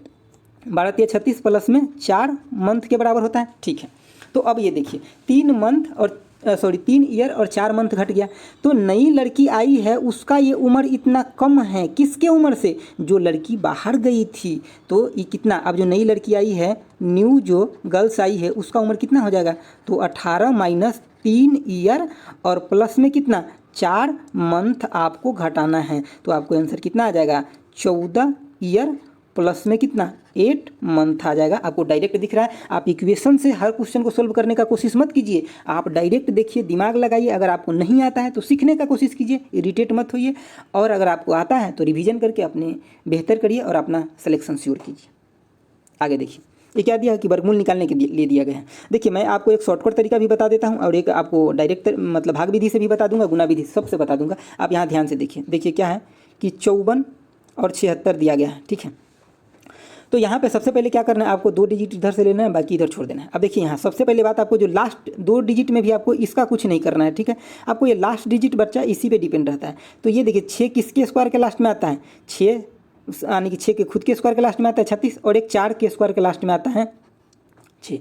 12 तिया 36 प्लस में 4 मंथ के बराबर होता है। ठीक है, तो अब ये देखिए 3 मंथ और 3 ईयर और 4 मंथ घट गया। तो नई लड़की आई है उसका ये उम्र इतना कम है, किसके उम्र से, जो लड़की बाहर गई थी। तो ये कितना, अब जो नई लड़की आई है, न्यू जो गर्ल्स आई है उसका उम्र कितना हो जाएगा, तो 18 माइनस 3 ईयर और प्लस में कितना 4 मंथ आपको घटाना है। तो आपको आंसर कितना आ जाएगा, 14 ईयर प्लस में कितना 8 मंथ आ जाएगा। आपको डायरेक्ट दिख रहा है। आप इक्वेशन से हर क्वेश्चन को सोल्व करने का कोशिश मत कीजिए, आप डायरेक्ट देखिए, दिमाग लगाइए। अगर आपको नहीं आता है तो सीखने का कोशिश कीजिए, इरिटेट मत होइए, और अगर आपको आता है तो रिवीजन करके अपने बेहतर करिए और अपना सिलेक्शन श्योर कीजिए। आगे देखिए ये क्या दिया है कि वर्गमूल निकालने के लिए दिया गया है। देखिए मैं आपको एक शॉर्टकट तरीका भी बता देता हूँ और एक आपको डायरेक्ट मतलब भाग विधि से भी बता दूंगा, गुना विधि सबसे बता दूंगा। आप यहाँ ध्यान से देखिए, देखिए क्या है कि 54 और 76 दिया गया है। ठीक है, तो यहाँ पे सबसे पहले क्या करना है, आपको 2 डिजिट इधर से लेना है, बाकी इधर छोड़ देना है। अब देखिए यहाँ सबसे पहले बात, आपको जो लास्ट 2 डिजिट में भी आपको इसका कुछ नहीं करना है। ठीक है, आपको ये लास्ट डिजिट बच्चा इसी पे डिपेंड रहता है। तो ये देखिए 6 किसके स्क्वायर के लास्ट में आता है, 6 यानी कि 6 के खुद के स्क्वायर के लास्ट में आता है 36, और एक 4 के स्क्वायर के लास्ट में आता है 6।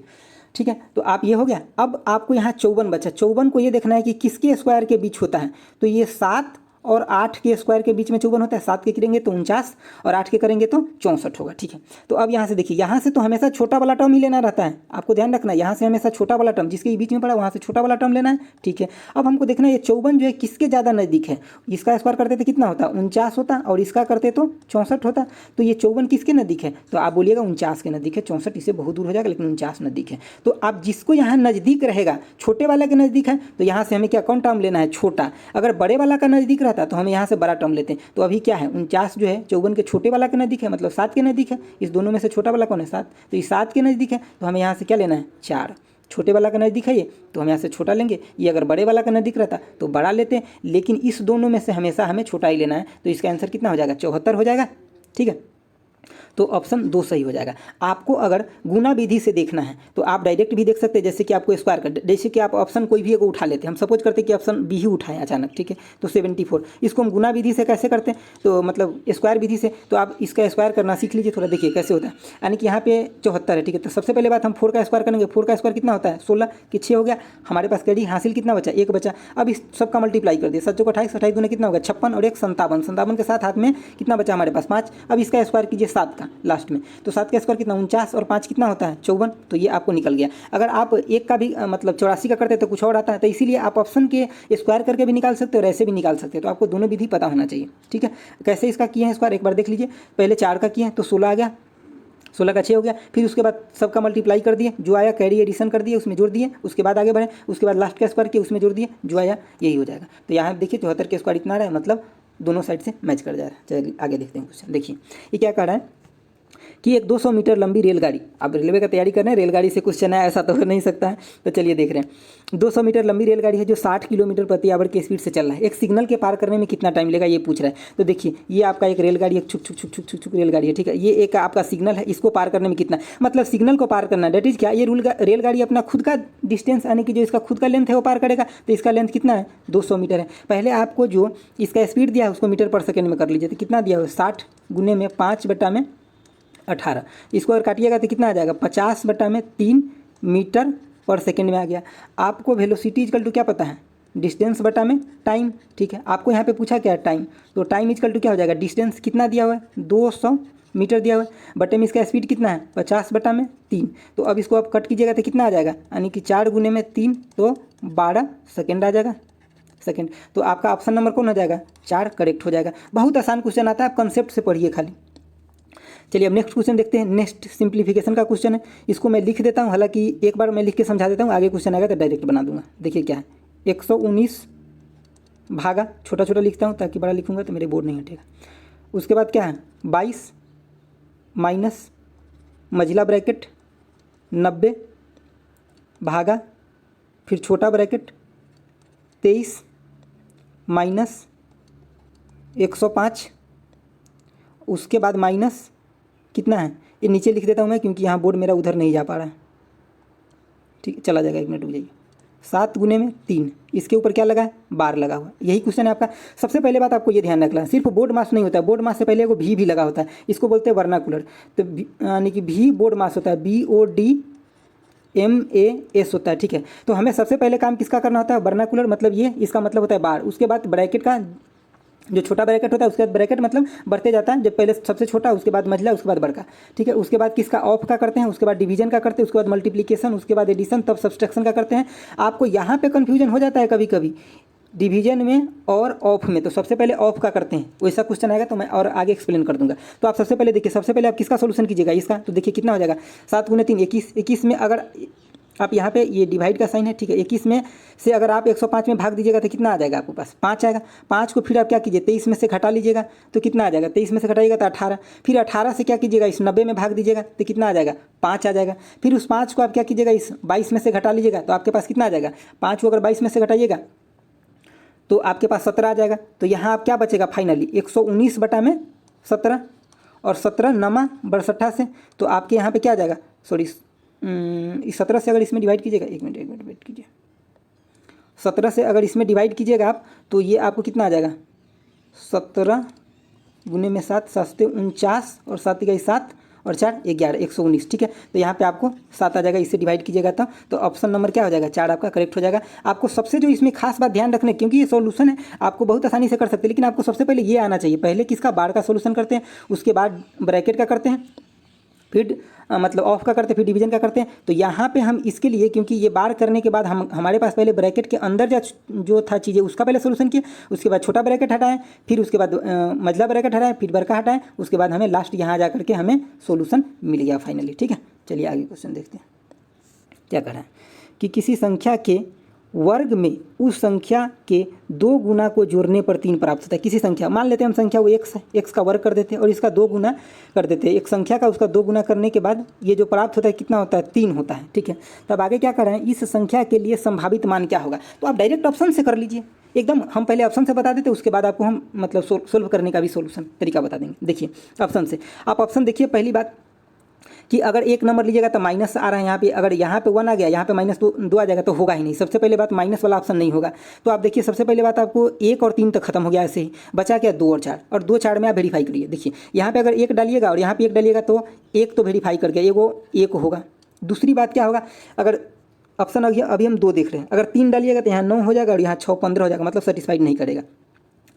ठीक है, तो आप ये हो गया। अब आपको यहाँ 54 बचा, 54 को ये देखना है कि किसके स्क्वायर के बीच होता है। तो ये 7 और 8 के स्क्वायर के बीच में 54 होता है। 7 के करेंगे तो 49 और 8 के करेंगे तो 64 होगा। ठीक है, तो अब यहाँ से देखिए, यहाँ से तो हमेशा छोटा वाला टर्म ही लेना रहता है, आपको ध्यान रखना है। यहाँ से हमेशा छोटा वाला टर्म जिसके बीच में पड़ा वहाँ से छोटा वाला टर्म लेना है। ठीक है, अब हमको देखना है ये 54 जो है किसके ज़्यादा नज़दीक है। इसका स्क्वायर करते तो कितना होता, 49 होता, और इसका करते तो 64 होता। तो ये 54 किसके नज़दीक है, तो आप बोलिएगा 49 के नज़दीक है। 64 इससे बहुत दूर हो जाएगा, लेकिन 49 नज़दीक है। तो आप जिसको यहाँ नज़दीक रहेगा, छोटे वाले के नज़दीक है, तो यहाँ से हमें क्या कौन टर्म लेना है, छोटा। अगर बड़े वाला का नज़दीक रहता तो हमें यहाँ से बड़ा टर्म लेते हैं। तो अभी क्या है, 49 जो है 54 के छोटे वाला के नज़दीक है, मतलब 7 के नज़दीक है। इस दोनों में से छोटा वाला कौन है, 7, तो ये 7 के नज़दीक है। तो हमें यहाँ से क्या लेना है, 4। छोटे वाला का नज़दीक है ये, तो हम यहाँ से छोटा लेंगे। ये अगर बड़े वाला का नज़दीक रहता तो बड़ा लेते हैं, लेकिन इस दोनों में से हमेशा हमें छोटा ही लेना है। तो इसका आंसर कितना हो जाएगा, 74 हो जाएगा। ठीक है, तो ऑप्शन 2 सही हो जाएगा। आपको अगर गुना विधि से देखना है तो आप डायरेक्ट भी देख सकते हैं, जैसे कि आपको स्क्वायर कर, जैसे कि आप ऑप्शन कोई भी एक उठा लेते हैं। हम सपोज करते हैं कि ऑप्शन बी ही उठाएं अचानक। ठीक है, तो 74 इसको हम गुना विधि से कैसे करते हैं, तो मतलब स्क्वायर विधि से। तो आप इसका स्क्वायर करना सीख लीजिए थोड़ा, देखिए कैसे होता है। यानी कि यहाँ पे 74 है। ठीक है, तो सबसे पहले बात हम 4 का स्क्वायर करेंगे। 4 का स्क्वायर कितना होता है, 16 कि 6 हो गया। हमारे पास कैडी हासिल कितना बचा, 1 बचा। अब इस सबका मल्टीप्लाई कर दिया, 7 को 28, 28 दूने कितना होगा 56, और 1 57, 57 के साथ हाथ में कितना बचा हमारे पास 5। अब इसका स्क्वायर कीजिए 7 का लास्ट में, तो 7 का स्क्वायर कितना 49, और 5 कितना होता है 54। तो ये आपको निकल गया। अगर आप 1 का भी मतलब 84 का करते तो कुछ और आता है। तो इसीलिए आप ऑप्शन के स्क्वायर करके भी निकाल सकते हो और ऐसे भी निकाल सकते हो। तो आपको दोनों विधि पता होना चाहिए। ठीक है, कैसे इसका किए हैं स्क्वायर एक बार देख लीजिए। पहले 4 का किए हैं तो 16 आ गया, 16 का 6 हो गया। फिर उसके बाद सबका मल्टीप्लाई कर दिए, जो आया कैरी एडिशन कर दिए, उसमें जोड़ दिए। उसके बाद आगे बढ़े, उसके बाद लास्ट का स्क्वायर किए, उसमें जोड़ दिए, जो आया यही हो जाएगा। तो यहाँ देखिए 74 के स्क्वायर इतना आ रहा है, मतलब दोनों साइड से मैच कर जा रहा है। चलिए आगे देखते हैं क्वेश्चन। देखिए ये क्या कर रहा है कि एक 200 मीटर लंबी रेलगाड़ी, आप रेलवे का तैयारी कर रहे हैं, रेलगाड़ी से क्वेश्चन है ऐसा तो हो नहीं सकता है। तो चलिए देख रहे हैं, 200 मीटर लंबी रेलगाड़ी है जो 60 किलोमीटर प्रति आवर की स्पीड से चल रहा है। एक सिग्नल के पार करने में कितना टाइम लेगा ये पूछ रहा है। तो देखिए ये आपका एक रेलगाड़ी, एक छुक छुक छुक छुक छुक छुक रेलगाड़ी है। ठीक है, ये एक आपका सिग्नल है, इसको पार करने में कितना, मतलब सिग्नल को पार करना, डेट इज क्या, ये रेलगाड़ी अपना खुद का डिस्टेंस यानी कि जो इसका खुद का लेंथ है वो पार करेगा। तो इसका लेंथ कितना है 200 मीटर है। पहले आपको जो इसका स्पीड दिया है उसको मीटर पर सेकेंड में कर लीजिए। तो कितना दिया हो 60 गुने में 5/18, इसको अगर काटिएगा तो कितना आ जाएगा 50/3 मीटर पर सेकेंड में आ गया। आपको वेलोसिटी इक्वल टू क्या पता है, डिस्टेंस बटा में टाइम। ठीक है, आपको यहाँ पे पूछा क्या है टाइम, तो टाइम इक्वल टू क्या हो जाएगा, डिस्टेंस कितना दिया हुआ है 200 मीटर दिया हुआ है, बटे में इसका स्पीड कितना है 50/3। तो अब इसको आप कट कीजिएगा तो कितना आ जाएगा, यानी कि 4 गुने में 3 तो 12 सेकेंड आ जाएगा, सेकेंड। तो आपका ऑप्शन नंबर कौन हो जाएगा 4 करेक्ट हो जाएगा। बहुत आसान क्वेश्चन आता है, आप कंसेप्ट से पढ़िए खाली। चलिए अब नेक्स्ट क्वेश्चन देखते हैं। नेक्स्ट सिंप्लीफिकेशन का क्वेश्चन है, इसको मैं लिख देता हूँ, हालांकि एक बार मैं लिख के समझा देता हूँ, आगे क्वेश्चन आएगा तो डायरेक्ट बना दूंगा। देखिए क्या है 119 भागा, छोटा छोटा लिखता हूँ ताकि बड़ा लिखूंगा तो मेरे बोर्ड नहीं हटेगा। उसके बाद क्या है 22 माइनस मझिला ब्रैकेट 90 भागा, फिर छोटा ब्रैकेट 23 माइनस 105, उसके बाद माइनस कितना है, ये नीचे लिख देता हूँ मैं क्योंकि यहाँ बोर्ड मेरा उधर नहीं जा पा रहा है। ठीक, चला जाएगा, 1 मिनट रुक जाइए, 7 गुने में 3, इसके ऊपर क्या लगा है, बार लगा हुआ। यही क्वेश्चन है आपका। सबसे पहले बात आपको ये ध्यान रखना है, सिर्फ बोर्ड मास नहीं होता है, बोर्ड मास से पहले एगो भी लगा होता है, इसको बोलते हैं वर्नाकुलर। तो यानी कि भी बोर्ड मास होता है, BODMAS होता है, ठीक है। तो हमें सबसे पहले काम किसका करना होता है, वर्नाकुलर, मतलब ये इसका मतलब होता है बार। उसके बाद ब्रैकेट का जो छोटा ब्रैकेट होता है, उसके बाद ब्रैकेट मतलब बढ़ते जाता है, जब पहले सबसे छोटा, उसके बाद मझला, उसके बाद बड़का, ठीक है। उसके बाद किसका, ऑफ का करते हैं, उसके बाद डिवीजन का करते हैं, उसके बाद मल्टीप्लिकेशन, उसके बाद एडिशन, तब सब्सट्रैक्शन का करते हैं। आपको यहाँ पे कन्फ्यूजन हो जाता है कभी कभी डिवीजन में और ऑफ में, तो सबसे पहले ऑफ का करते हैं, वैसा क्वेश्चन आएगा तो मैं और आगे एक्सप्लेन कर दूंगा। तो आप सबसे पहले देखिए, सबसे पहले आप किसका सोल्यूशन कीजिएगा, इसका। तो देखिए कितना हो जाएगा, 7 गुने 3 21, 21 में अगर आप यहाँ पे ये डिवाइड का साइन है, ठीक है। 21 में से अगर आप 105 में भाग दीजिएगा तो कितना आ जाएगा आपके पास, 5 आएगा। 5 को फिर आप क्या कीजिए, 23 में से घटा लीजिएगा तो कितना आ जाएगा, 23 में से घटाइएगा तो 18। फिर 18 से क्या कीजिएगा, इस 90 में भाग दीजिएगा तो कितना आ जाएगा, 5 आ जाएगा। फिर उस 5 को आप क्या कीजिएगा, इस 22 में से घटा लीजिएगा तो आपके पास कितना आ जाएगा, 5 को अगर 22 में से घटाइएगा तो आपके पास 17 आ जाएगा। तो यहाँ आप क्या बचेगा फाइनली, 119 बटा में 17, और 17 नमा 62 से, तो आपके यहाँ पे क्या आ जाएगा, सॉरी इस 17 से अगर इसमें डिवाइड कीजिएगा, एक मिनट वेट कीजिए, 17 से अगर इसमें डिवाइड कीजिएगा आप तो ये आपको कितना आ जाएगा, 17 गुने में 7, 7 49, और 7 गई 7 और 4 11, 119, ठीक है। तो यहाँ पे आपको 7 आ जाएगा, इससे डिवाइड कीजिएगा तो ऑप्शन नंबर क्या हो जाएगा, 4 आपका करेक्ट हो जाएगा। आपको सबसे जो इसमें खास बात ध्यान रखना है, क्योंकि ये सॉल्यूशन है आपको बहुत आसानी से कर सकते हैं, लेकिन आपको सबसे पहले ये आना चाहिए, पहले किसका, बार का सॉल्यूशन करते हैं, उसके बाद ब्रैकेट का करते हैं, फिर मतलब ऑफ का करते हैं, फिर डिवीजन का करते हैं। तो यहाँ पे हम इसके लिए, क्योंकि ये बार करने के बाद हमारे पास पहले ब्रैकेट के अंदर जो था चीज़ें उसका पहले सोल्यूशन किया, उसके बाद छोटा ब्रैकेट हटाएं, फिर उसके बाद मझला ब्रैकेट हटाएं, फिर बड़का हटाएं, उसके बाद हमें लास्ट यहाँ जा करके हमें सोल्यूशन मिल गया फाइनली, ठीक है। चलिए आगे क्वेश्चन देखते हैं क्या कर रहा है कि किसी संख्या के वर्ग में उस संख्या के 2 गुना को जोड़ने पर 3 प्राप्त होता है। किसी संख्या, मान लेते हैं हम संख्या वो x है, x का वर्ग कर देते हैं और इसका 2 गुना कर देते हैं। एक संख्या का उसका 2 गुना करने के बाद ये जो प्राप्त होता है कितना होता है, 3 होता है, ठीक है। तब आगे क्या कर रहे हैं, इस संख्या के लिए संभावित मान क्या होगा। तो आप डायरेक्ट ऑप्शन से कर लीजिए एकदम, हम पहले ऑप्शन से बता देते, उसके बाद आपको हम मतलब सोल्व करने का भी सोल्यूशन तरीका बता देंगे। देखिए ऑप्शन से, आप ऑप्शन देखिए, पहली बात कि अगर 1 नंबर लीजिएगा तो माइनस आ रहा है यहाँ पे, अगर यहाँ पे 1 आ गया, यहाँ पे -2 आ जाएगा तो होगा ही नहीं। सबसे पहले बात माइनस वाला ऑप्शन नहीं होगा। तो आप देखिए सबसे पहले बात आपको 1 और 3 तक खत्म हो गया, ऐसे ही बचा क्या 2 और 4, और 2 4 में आप वेरीफाई करिए। देखिए यहाँ पे अगर 1 डालिएगा और यहाँ पे 1 डालिएगा तो 1 तो वेरीफाई कर गया, वो 1 होगा। दूसरी बात क्या होगा, अगर ऑप्शन अभी हम 2 देख रहे हैं, अगर 3 डालिएगा तो यहाँ 9 हो जाएगा और यहाँ 6 15 हो जाएगा, मतलब सेटिस्फाइड नहीं करेगा।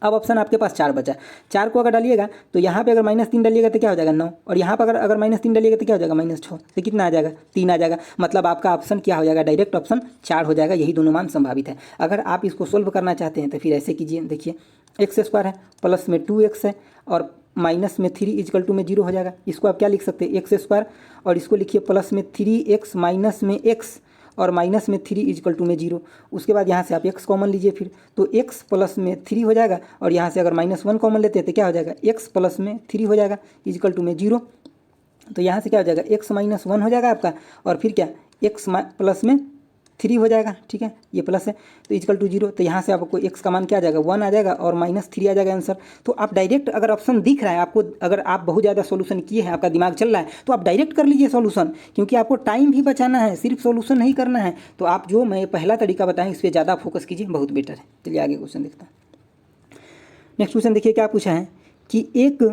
अब ऑप्शन आपके पास 4 बचा, 4 को अगर डालिएगा तो यहाँ पे अगर -3 डालिएगा तो क्या हो जाएगा 9, और यहाँ पर अगर -3 डालिएगा तो क्या हो जाएगा -6, तो कितना आ जाएगा 3 आ जाएगा। मतलब आपका ऑप्शन क्या हो जाएगा, डायरेक्ट ऑप्शन 4 हो जाएगा। यही दोनों मान संभावित है। अगर आप इसको सोल्व करना चाहते हैं तो फिर ऐसे कीजिए, देखिए x² है, प्लस में 2x है, और माइनस में 3 इजकल टू में 0 हो जाएगा। इसको आप क्या लिख सकते हैं, x², और इसको लिखिए प्लस में 3x माइनस में x, और माइनस में 3 इजकल टू में 0। उसके बाद यहाँ से आप x कॉमन लीजिए, फिर तो x प्लस में 3 हो जाएगा, और यहाँ से अगर -1 कॉमन लेते हैं तो क्या हो जाएगा, x प्लस में 3 हो जाएगा इजकल टू में 0। तो यहाँ से क्या हो जाएगा, x -1 हो जाएगा आपका, और फिर क्या x प्लस में 3 हो जाएगा, ठीक है, ये प्लस है तो इजकल टू 0। तो यहाँ से आपको x का मान क्या आ जाएगा, 1 आ जाएगा, और -3 आ जाएगा आंसर। तो आप डायरेक्ट, अगर ऑप्शन दिख रहा है आपको, अगर आप बहुत ज़्यादा सोल्यूशन किए हैं, आपका दिमाग चल रहा है, तो आप डायरेक्ट कर लीजिए सोल्यूशन, क्योंकि आपको टाइम भी बचाना है, सिर्फ सोल्यूशन नहीं करना है। तो आप जो मैं पहला तरीका बताएं इस पर ज़्यादा फोकस कीजिए, बहुत बेटर है। चलिए आगे क्वेश्चन देखते हैं। नेक्स्ट क्वेश्चन देखिए क्या पूछा है कि एक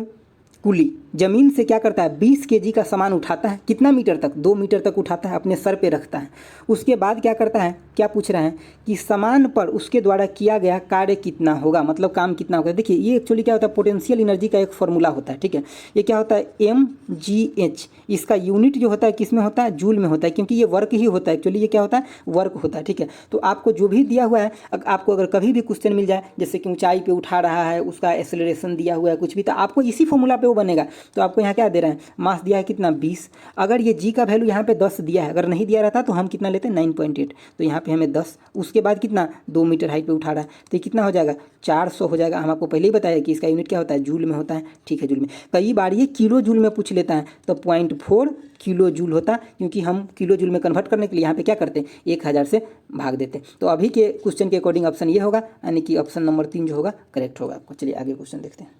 कुली जमीन से क्या करता है, 20 kg का सामान उठाता है, कितना मीटर तक, 2 मीटर तक उठाता है, अपने सर पे रखता है। उसके बाद क्या करता है, क्या पूछ रहा है कि सामान पर उसके द्वारा किया गया कार्य कितना होगा, मतलब काम कितना होगा। देखिए ये एक्चुअली क्या होता है, पोटेंशियल एनर्जी का एक फॉर्मूला होता है, ठीक है। ये क्या होता है, mgh, इसका यूनिट जो होता है किस में होता है, जूल में होता है, क्योंकि ये वर्क ही होता है। एक्चुअली ये क्या होता है, वर्क होता है, ठीक है। तो आपको जो भी दिया हुआ है, आपको अगर कभी भी क्वेश्चन मिल जाए, जैसे कि ऊंचाई पे उठा रहा है, उसका एक्सेलरेशन दिया हुआ है कुछ भी, तो आपको इसी फॉर्मूला पे वो बनेगा। तो आपको यहाँ क्या दे रहा है, मास दिया है कितना 20, अगर ये g का वैल्यू यहाँ पे 10 दिया है, अगर नहीं दिया रहता तो हम कितना लेते हैं 9.8, तो यहाँ पे हमें 10, उसके बाद कितना 2 मीटर हाइट पे उठा रहा है, तो कितना हो जाएगा 400 हो जाएगा। हम आपको पहले ही बताया कि इसका यूनिट क्या होता है, जूल में होता है, ठीक है, जूल में। कई बार ये किलो जूल में पूछ लेता है, तो 0.4 किलो जूल होता, क्योंकि हम किलो जूल में कन्वर्ट करने के लिए यहाँ पे क्या करते हैं 1000 से भाग देते। तो अभी के क्वेश्चन के अकॉर्डिंग ऑप्शन ये होगा, यानी कि ऑप्शन नंबर 3 जो होगा करेक्ट होगा आपको। चलिए आगे क्वेश्चन देखते हैं।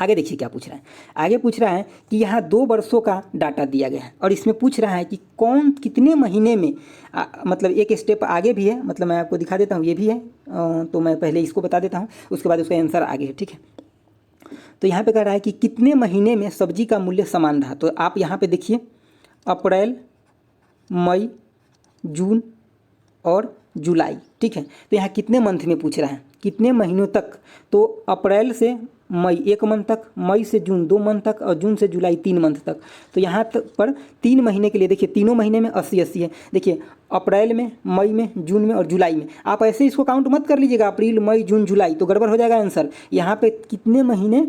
आगे देखिए क्या पूछ रहा है। आगे पूछ रहा है कि यहाँ 2 वर्षों का डाटा दिया गया है और इसमें पूछ रहा है कि कौन कितने महीने में मतलब एक स्टेप आगे भी है, मतलब मैं आपको दिखा देता हूँ, ये भी है तो मैं पहले इसको बता देता हूँ, उसके बाद उसका आंसर आगे है, ठीक है। तो यहाँ पे कह रहा है कि कितने महीने में सब्जी का मूल्य समान रहा। तो आप यहाँ पे देखिए अप्रैल, मई, जून और जुलाई, ठीक है। तो यहाँ कितने मंथ में पूछ रहा है, कितने महीनों तक। तो अप्रैल से मई 1 मंथ तक, मई से जून 2 मंथ तक और जून से जुलाई 3 मंथ तक। तो यहाँ तक पर 3 महीने के लिए देखिए तीनों महीने में 80-80 है। देखिए अप्रैल में, मई में, जून में और जुलाई में। आप ऐसे इसको काउंट मत कर लीजिएगा अप्रैल, मई, जून, जुलाई, तो गड़बड़ हो जाएगा आंसर। यहाँ पे कितने महीने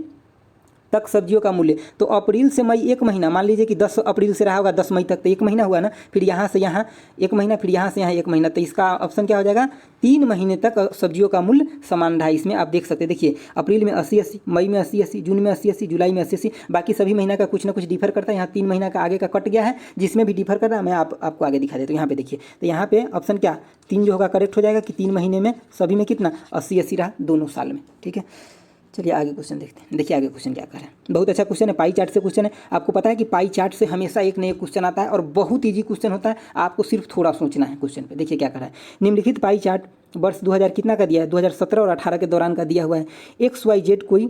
तक सब्जियों का मूल्य, तो अप्रैल से मई 1 महीना, मान लीजिए कि 10 अप्रैल से रहा होगा 10 मई तक, तो 1 महीना हुआ ना। फिर यहाँ से यहाँ 1 महीना, फिर यहाँ से यहाँ 1 महीना, तो इसका ऑप्शन क्या हो जाएगा, 3 महीने तक सब्जियों का मूल्य समान रहा। इसमें आप देख सकते हैं, देखिए अप्रैल में 80-80, मई में 80-80, जून में 80-80, जुलाई में 80-80, बाकी सभी महीना का कुछ ना कुछ डिफर करता है। यहाँ 3 महीना का आगे का कट गया है, जिसमें भी डिफर कर रहा है मैं आपको आगे दिखा देता हूँ। यहाँ पे देखिए, तो यहाँ पे ऑप्शन क्या 3 जो होगा करेक्ट हो जाएगा कि 3 महीने में सभी में कितना 80-80 रहा दोनों साल में, ठीक है। चलिए आगे क्वेश्चन देखते हैं। देखिए आगे क्वेश्चन क्या कर रहा है, बहुत अच्छा क्वेश्चन है, पाई चार्ट से क्वेश्चन है। आपको पता है कि पाई चार्ट से हमेशा एक नया क्वेश्चन आता है और बहुत ईजी क्वेश्चन होता है, आपको सिर्फ थोड़ा सोचना है क्वेश्चन पे। देखिए क्या कर रहा है, निम्नलिखित पाई चार्ट वर्ष 2000 कितना का दिया है, 2017 और 18 के दौरान का दिया हुआ है। XYZ कोई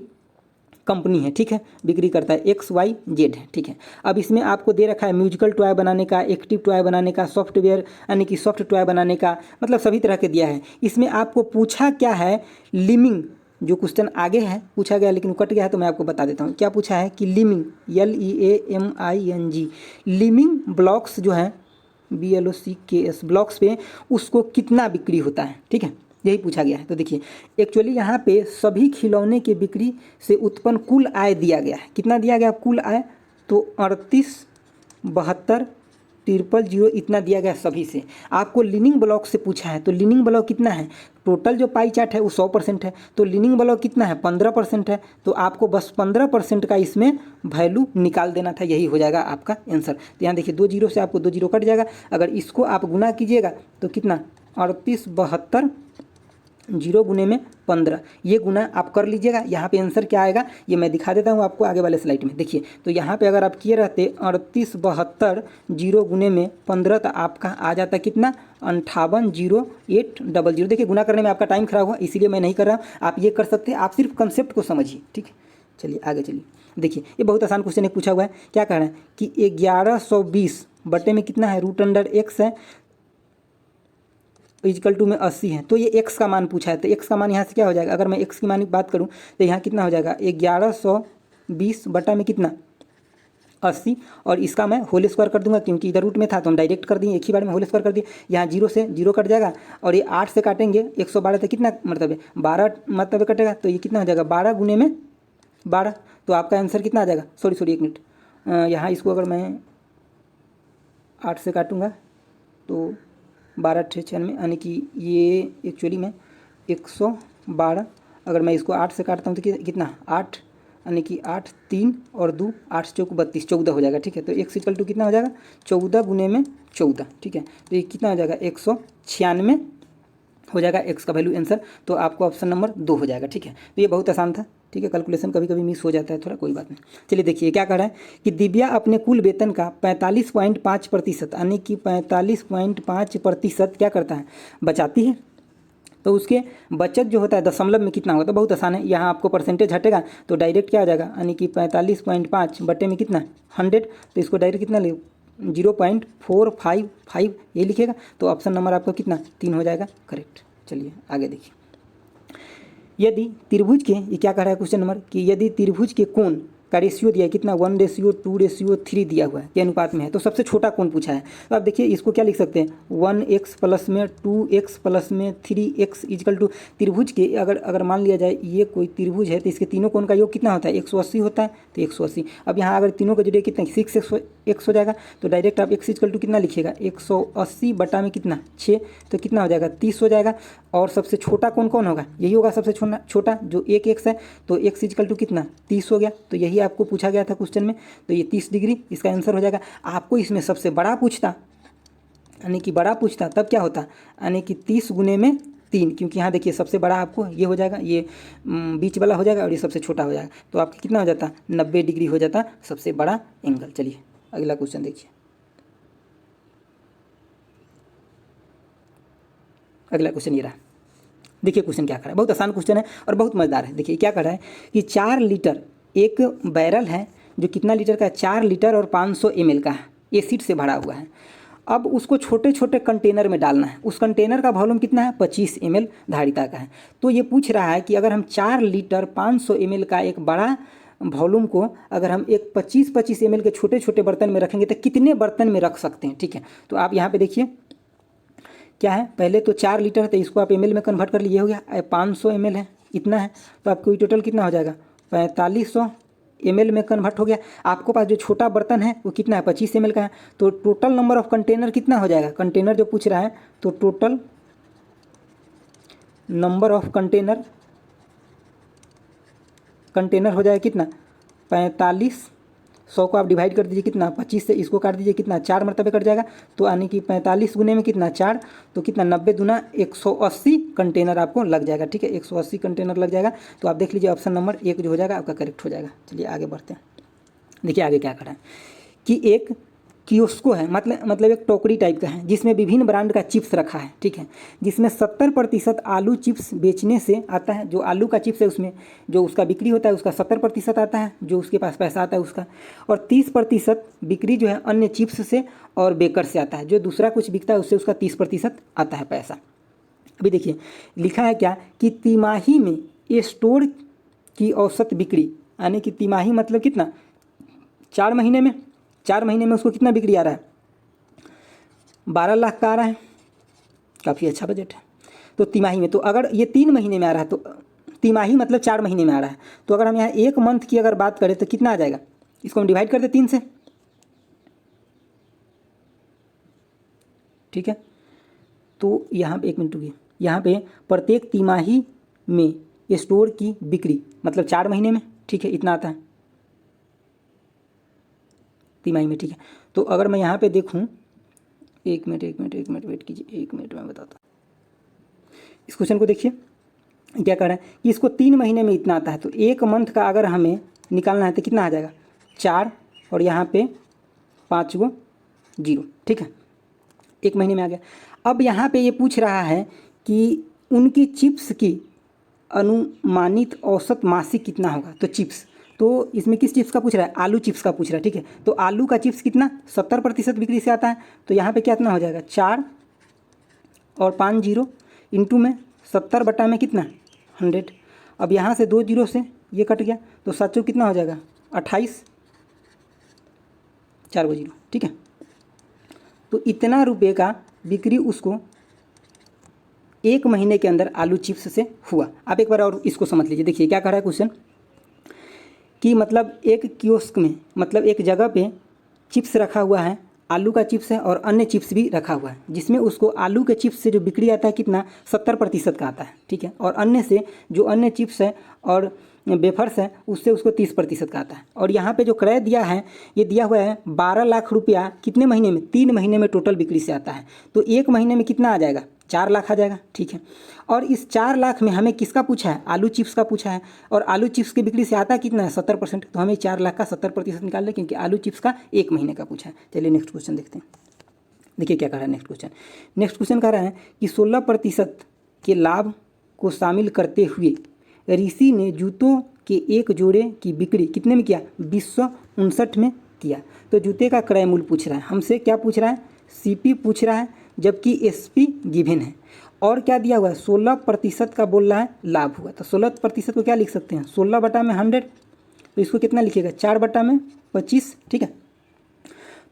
कंपनी है, ठीक है, बिक्री करता है, XYZ है, ठीक है। अब इसमें आपको दे रखा है म्यूजिकल टॉय बनाने का, एक्टिव टॉय बनाने का, सॉफ्टवेयर यानी कि सॉफ्ट टॉय बनाने का, मतलब सभी तरह के दिया है। इसमें आपको पूछा क्या है, लिमिंग, जो क्वेश्चन आगे है पूछा गया लेकिन कट गया है, तो मैं आपको बता देता हूँ क्या पूछा है कि लिमिंग, LEAMING, लिमिंग ब्लॉक्स जो है BLOCKS ब्लॉक्स पे उसको कितना बिक्री होता है, ठीक है, यही पूछा गया है। तो देखिए एक्चुअली यहाँ पे सभी खिलौने के बिक्री से उत्पन्न कुल आय दिया गया है, कितना दिया गया कुल आय, तो 38, 72, 000 इतना दिया गया सभी से। आपको लीनिंग ब्लॉक से पूछा है, तो लीनिंग ब्लॉक कितना है, टोटल जो पाई चार्ट है वो 100% है, तो लीनिंग ब्लॉक कितना है 15% है, तो आपको बस 15% का इसमें वैल्यू निकाल देना था, यही हो जाएगा आपका आंसर। तो यहाँ देखिए 2 जीरो से आपको 2 जीरो कट जाएगा, अगर इसको आप गुना कीजिएगा तो कितना 38, 72, 0 गुने में 15, ये गुना आप कर लीजिएगा। यहाँ पे आंसर क्या आएगा ये मैं दिखा देता हूँ आपको आगे वाले स्लाइड में। देखिए तो यहाँ पे अगर आप किए रहते 38, 72, 0 गुने में 15, तो आपका आ जाता कितना 58,08,00। देखिए गुना करने में आपका टाइम खराब हुआ, इसीलिए मैं नहीं कर रहा हूँ, आप ये कर सकते हैं, आप सिर्फ कंसेप्ट को समझिए, ठीक है। चलिए आगे चलिए, देखिए ये बहुत आसान क्वेश्चन है, पूछा हुआ है, क्या कह रहा है कि 1120 बटे में कितना है √x है, इक्वल टू में 80 है। तो ये x का मान पूछा है, तो x का मान यहाँ से क्या हो जाएगा, अगर मैं x की मान की बात करूँ तो यहाँ कितना हो जाएगा 1120 बटा में कितना 80, और इसका मैं होल स्क्वायर कर दूंगा क्योंकि इधर रूट में था तो हम डायरेक्ट कर दिए, एक ही बार में होल स्क्वायर कर दिए। यहाँ 0 से 0 कट जाएगा और ये 8 से काटेंगे 112, तो कितना मतलब है 12 मतलब कटेगा, तो ये कितना हो जाएगा 12 गुने में 12, तो आपका आंसर कितना आ जाएगा, सॉरी 1 मिनट, यहाँ इसको अगर मैं 8 से काटूँगा तो 12 96, यानी कि ये एक्चुअली में 112, अगर मैं इसको 8 से काटता हूँ तो कितना 8, यानी कि 8 3 और 2 8 चौक 32, 14 हो जाएगा, ठीक है। तो x इक्वल टू कितना हो जाएगा 14 गुने में 14, ठीक है। तो ये कितना हो जाएगा 196 हो जाएगा x का वैल्यू आंसर, तो आपको ऑप्शन नंबर 2 हो जाएगा, ठीक है। तो ये बहुत आसान था, ठीक है, कैलकुलेशन कभी कभी मिस हो जाता है थोड़ा, कोई बात नहीं। चलिए देखिए क्या कह रहा है कि दिव्या अपने कुल वेतन का 45.5% यानी कि 45.5% क्या करता है बचाती है, तो उसके बचत जो होता है दशमलव में कितना होगा, तो बहुत आसान है, यहाँ आपको परसेंटेज हटेगा तो डायरेक्ट क्या आ जाएगा, यानी कि 45.5 बटे में कितना 100, तो इसको डायरेक्ट कितना ले 0.455 ये लिखेगा, तो ऑप्शन नंबर आपको कितना 3 हो जाएगा करेक्ट। चलिए आगे देखिए, यदि त्रिभुज के, ये क्या कह रहा है क्वेश्चन नंबर कि यदि त्रिभुज के कोण का रेशियो दिया है कितना 1:2:3 दिया हुआ है के अनुपात में है, तो सबसे छोटा कोण पूछा है। तो आप देखिए इसको क्या लिख सकते हैं 1x प्लस में 2x प्लस में 3x इक्वल टू त्रिभुज के, अगर मान लिया जाए ये कोई त्रिभुज है तो इसके तीनों कोण का योग कितना होता है 180 होता है, तो 180। अब यहाँ अगर तीनों का जोड़िए कितना 6x हो जाएगा, तो डायरेक्ट आप x इक्वल टू कितना लिखिएगा 180 बटा में कितना 6, तो कितना हो जाएगा 30 हो जाएगा। और सबसे छोटा कोण कौन होगा, यही होगा सबसे छोटा जो 1x है, तो x इक्वल टू कितना 30 हो गया, तो यही आपको पूछा गया था क्वेश्चन में, तो ये 30 डिग्री इसका आंसर हो जाएगा। आपको इसमें सबसे बड़ा पूछता, यानी कि बड़ा पूछता तब क्या होता, यानी कि 30 गुने में 3, क्योंकि यहाँ देखिए सबसे बड़ा आपको ये हो जाएगा, ये बीच वाला हो जाएगा और ये सबसे छोटा हो जाएगा, तो आपका कितना हो जाता, 90 डिग्री हो जाता सबसे बड़ा एंगल। चलिए अगला क्वेश्चन देखिए। अगला क्वेश्चन ये रहा, देखिए क्वेश्चन क्या कर रहा है, बहुत आसान क्वेश्चन है और बहुत मज़ेदार है। देखिए क्या कर रहा है कि 4 लीटर एक बैरल है जो कितना लीटर का है, 4 लीटर और 500 ml का है, एसिड से भरा हुआ है। अब उसको छोटे छोटे कंटेनर में डालना है। उस कंटेनर का वॉल्यूम कितना है, 25 ml धारिता का है। तो ये पूछ रहा है कि अगर हम 4 लीटर 500 ml का एक बड़ा वॉल्यूम को अगर हम एक 25-25 ml के छोटे छोटे बर्तन में रखेंगे तो कितने बर्तन में रख सकते हैं। ठीक है, तो आप यहाँ पे देखिए क्या है, पहले तो 4 लीटर है तो इसको आप ml में कन्वर्ट कर लीजिए, हो गया 500 ml है, इतना है, तो आपको टोटल कितना हो जाएगा, 4500 ml में कन्वर्ट हो गया। आपको पास जो छोटा बर्तन है वो कितना है, 25 ml का है, तो टोटल नंबर ऑफ कंटेनर कितना हो जाएगा, कंटेनर जो पूछ रहा है, तो टोटल नंबर ऑफ कंटेनर हो जाएगा कितना, 4500 को आप डिवाइड कर दीजिए कितना, 25 से इसको काट दीजिए कितना, 4 मरतबे कट जाएगा, तो यानी कि 45 गुने में कितना 4, तो कितना 90 दूना 180 कंटेनर आपको लग जाएगा। ठीक है, 180 कंटेनर लग जाएगा। तो आप देख लीजिए ऑप्शन नंबर 1 जो हो जाएगा आपका करेक्ट हो जाएगा। चलिए आगे बढ़ते हैं। देखिए आगे क्या करा है कि एक कियोस्को है, मतलब एक टोकरी टाइप का है जिसमें विभिन्न ब्रांड का चिप्स रखा है। ठीक है, जिसमें 70% आलू चिप्स बेचने से आता है। जो आलू का चिप्स है उसमें जो उसका बिक्री होता है उसका 70% आता है, जो उसके पास पैसा आता है उसका, और 30% बिक्री जो है अन्य चिप्स से और बेकर से आता है। जो दूसरा कुछ बिकता है उससे उसका 30% आता है पैसा। अभी देखिए लिखा है क्या कि तिमाही में स्टोर की औसत बिक्री, यानी कि तिमाही मतलब कितना, 4 महीने में, 4 महीने में उसको कितना बिक्री आ रहा है, 12 लाख का आ रहा है, काफ़ी अच्छा बजट है। तो तिमाही में, तो अगर ये 3 महीने में आ रहा है तो तिमाही मतलब 4 महीने में आ रहा है, तो अगर हम यहाँ 1 मंथ की अगर बात करें तो कितना आ जाएगा, इसको हम डिवाइड कर दे 3 से। ठीक है, तो यहाँ पे 1 मिनट रुकिए, यहाँ पे प्रत्येक तिमाही में स्टोर की बिक्री मतलब 4 महीने में, ठीक है, इतना आता है तिमाही में। ठीक है, तो अगर मैं यहाँ पे देखूँ, एक मिनट वेट कीजिए, 1 मिनट में बताता हूँ। इस क्वेश्चन को देखिए क्या कर रहा है कि इसको 3 महीने में इतना आता है, तो 1 मंथ का अगर हमें निकालना है तो कितना आ जाएगा, 4 और यहाँ पे 5 गो 0। ठीक है, 1 महीने में आ गया। अब यहाँ पे ये पूछ रहा है कि उनकी चिप्स की अनुमानित औसत मासिक कितना होगा। तो चिप्स, तो इसमें किस चिप्स का पूछ रहा है, आलू चिप्स का पूछ रहा है। ठीक है, तो आलू का चिप्स कितना 70% बिक्री से आता है, तो यहाँ पे कितना हो जाएगा, 4 और 5 0 इंटू में 70 बटा में कितना 100। अब यहाँ से 2 0 से ये कट गया, तो 7 कितना हो जाएगा 28, 4 0। ठीक है, तो इतना रुपये का बिक्री उसको 1 महीने के अंदर आलू चिप्स से हुआ। आप एक बार और इसको समझ लीजिए। देखिए क्या कह रहा है क्वेश्चन कि मतलब एक कियोस्क में, मतलब एक जगह पे चिप्स रखा हुआ है, आलू का चिप्स है और अन्य चिप्स भी रखा हुआ है, जिसमें उसको आलू के चिप्स से जो बिक्री आता है कितना 70% का आता है। ठीक है, और अन्य से जो अन्य चिप्स है और वेफर्स है उससे उसको 30% का आता है। और यहाँ पे जो क्रय दिया है ये दिया हुआ है 12 लाख रुपया कितने महीने में, 3 महीने में टोटल बिक्री से आता है। तो 1 महीने में कितना आ जाएगा, 4 लाख आ जाएगा। ठीक है, और इस 4 लाख में हमें किसका पूछा है, आलू चिप्स का पूछा है, और आलू चिप्स की बिक्री से आता कितना है 70%, तो हमें 4 लाख का 70% निकाल लें, क्योंकि आलू चिप्स का 1 महीने का पूछा है। चलिए नेक्स्ट क्वेश्चन देखते हैं। देखिए क्या कह रहा है नेक्स्ट क्वेश्चन कह रहा है कि 16% के लाभ को शामिल करते हुए ऋषि ने जूतों के एक जोड़े की बिक्री कितने में किया, 2059 में किया। तो जूते का क्रय मूल्य पूछ रहा है हमसे, क्या पूछ रहा है, सीपी पूछ रहा है, जबकि एसपी गिवन है। और क्या दिया हुआ है, 16% का बोल रहा है लाभ हुआ। तो 16% को क्या लिख सकते हैं, 16 बटा में 100, तो इसको कितना लिखिएगा, 4 बटा में 25। ठीक है,